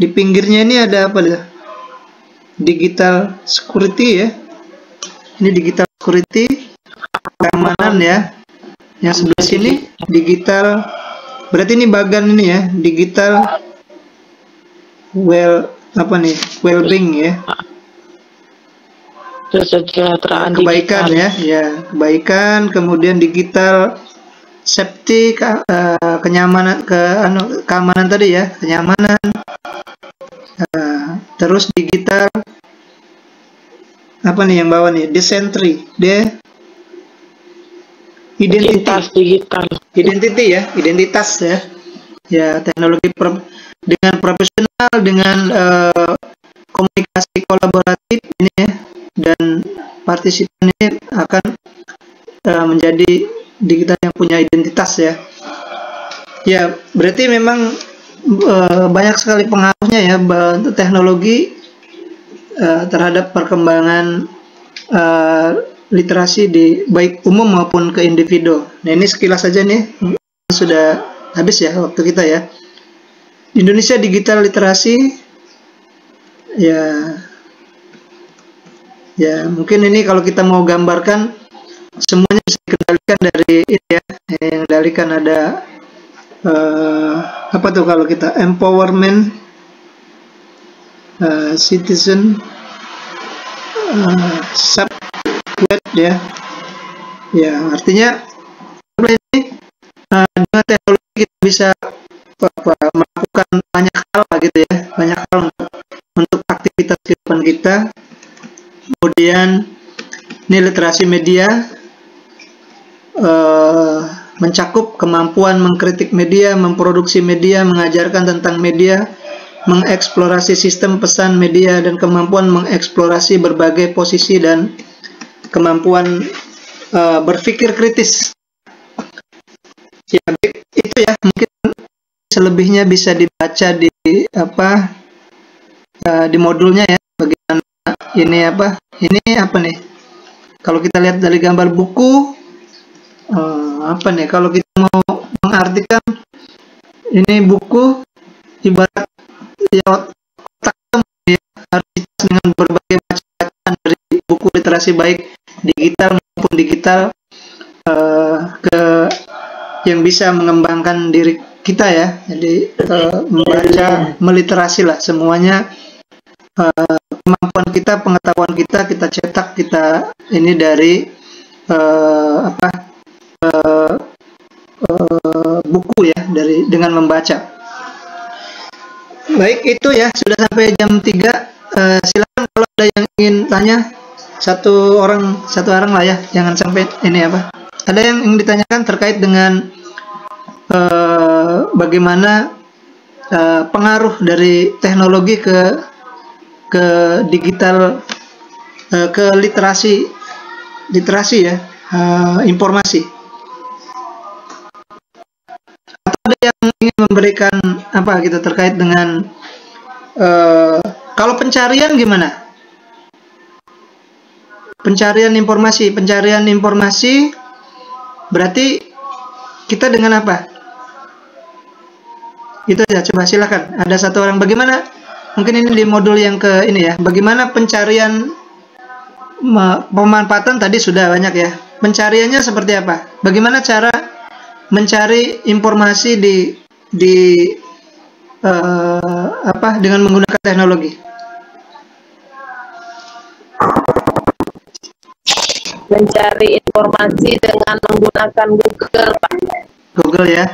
Di pinggirnya ini ada apa ya? Digital security ya. Ini digital security, keamanan ya. Yang sebelah sini digital, berarti ini bagan ini ya, digital well-being ya. Kesejahteraan Kebaikan digital. ya, kebaikan, kemudian digital safety, kenyamanan, keamanan tadi ya, kenyamanan. Terus digital apa nih yang bawah nih, identity ya, identitas ya. Ya, teknologi dengan profesional, dengan komunikasi kolaboratif ini ya, dan partisipan ini akan menjadi digital yang punya identitas ya. Ya, berarti memang banyak sekali pengaruhnya ya untuk teknologi terhadap perkembangan literasi di baik umum maupun ke individu. Nah, ini sekilas saja nih, sudah habis ya waktu kita ya. Indonesia digital literasi ya mungkin ini kalau kita mau gambarkan semuanya bisa dikendalikan dari ini ya, yang dikendalikan ada apa tuh kalau kita empowerment citizen sublet ya, artinya ini dengan teknologi kita bisa melakukan banyak hal gitu ya, banyak hal untuk aktivitas kehidupan kita. Kemudian ini literasi media mencakup kemampuan mengkritik media, memproduksi media, mengajarkan tentang media, mengeksplorasi sistem pesan media, dan kemampuan mengeksplorasi berbagai posisi dan kemampuan berpikir kritis. Ya, itu ya, mungkin selebihnya bisa dibaca di di modulnya ya, bagaimana ini apa nih, kalau kita lihat dari gambar buku kalau kita mau mengartikan ini buku ibarat ya, otak ya, harus dengan berbagai macam bacaan dari buku literasi baik digital maupun digital yang bisa mengembangkan diri kita ya. Jadi membaca, meliterasi lah semuanya, kemampuan kita, pengetahuan kita cetak, kita ini dari buku ya, dengan membaca. Baik, itu ya, sudah sampai jam 3. Silakan kalau ada yang ingin tanya, satu orang lah ya, jangan sampai ini ada yang ingin ditanyakan terkait dengan bagaimana pengaruh dari teknologi ke digital, ke literasi ya, informasi. Atau ada yang ingin memberikan gitu terkait dengan kalau pencarian gimana? Pencarian informasi berarti kita dengan apa? Itu ya, coba silakan. Ada satu orang, bagaimana? Mungkin ini di modul yang ke ini ya. Bagaimana pencarian, pemanfaatan tadi sudah banyak ya. Pencariannya seperti apa? Bagaimana cara mencari informasi di dengan menggunakan teknologi? Mencari informasi dengan menggunakan Google, Pak. Google ya.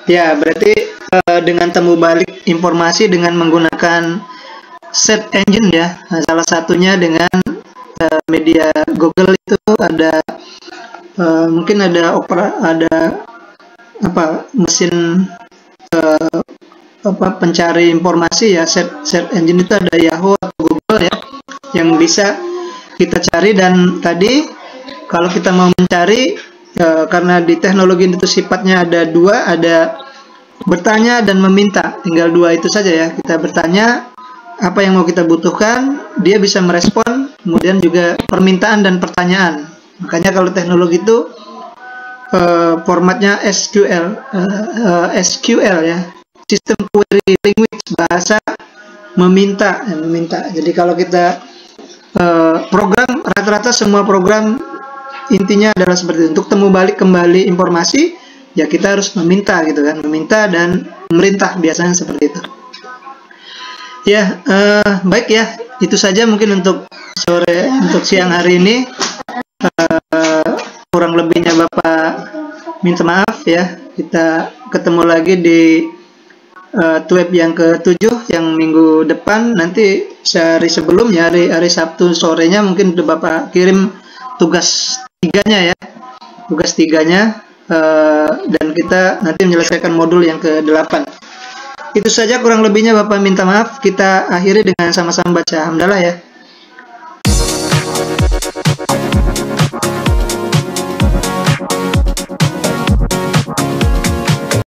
Ya, berarti dengan temu balik informasi dengan menggunakan search engine ya. Nah, salah satunya dengan media Google itu ada mungkin ada mesin pencari informasi ya, search engine itu ada Yahoo atau Google ya, yang bisa kita cari. Dan tadi kalau kita mau mencari, karena di teknologi itu sifatnya ada dua, ada bertanya dan meminta, tinggal dua itu saja ya. Kita bertanya apa yang mau kita butuhkan, dia bisa merespon, kemudian juga permintaan dan pertanyaan. Makanya kalau teknologi itu formatnya SQL ya, System Query Language, bahasa meminta. Jadi kalau kita program, rata-rata semua program intinya adalah seperti itu. Untuk temu balik kembali informasi ya kita harus meminta gitu kan, meminta dan memerintah, biasanya seperti itu ya. Baik ya, itu saja mungkin untuk siang hari ini. Kurang lebihnya Bapak minta maaf ya. Kita ketemu lagi di web yang ke-7 yang minggu depan. Nanti sehari sebelumnya, hari Sabtu sorenya mungkin udah Bapak kirim tugas 3-nya ya, tugas 3-nya, dan kita nanti menyelesaikan modul yang ke-8. Itu saja kurang lebihnya Bapak minta maaf. Kita akhiri dengan sama-sama baca hamdalah ya.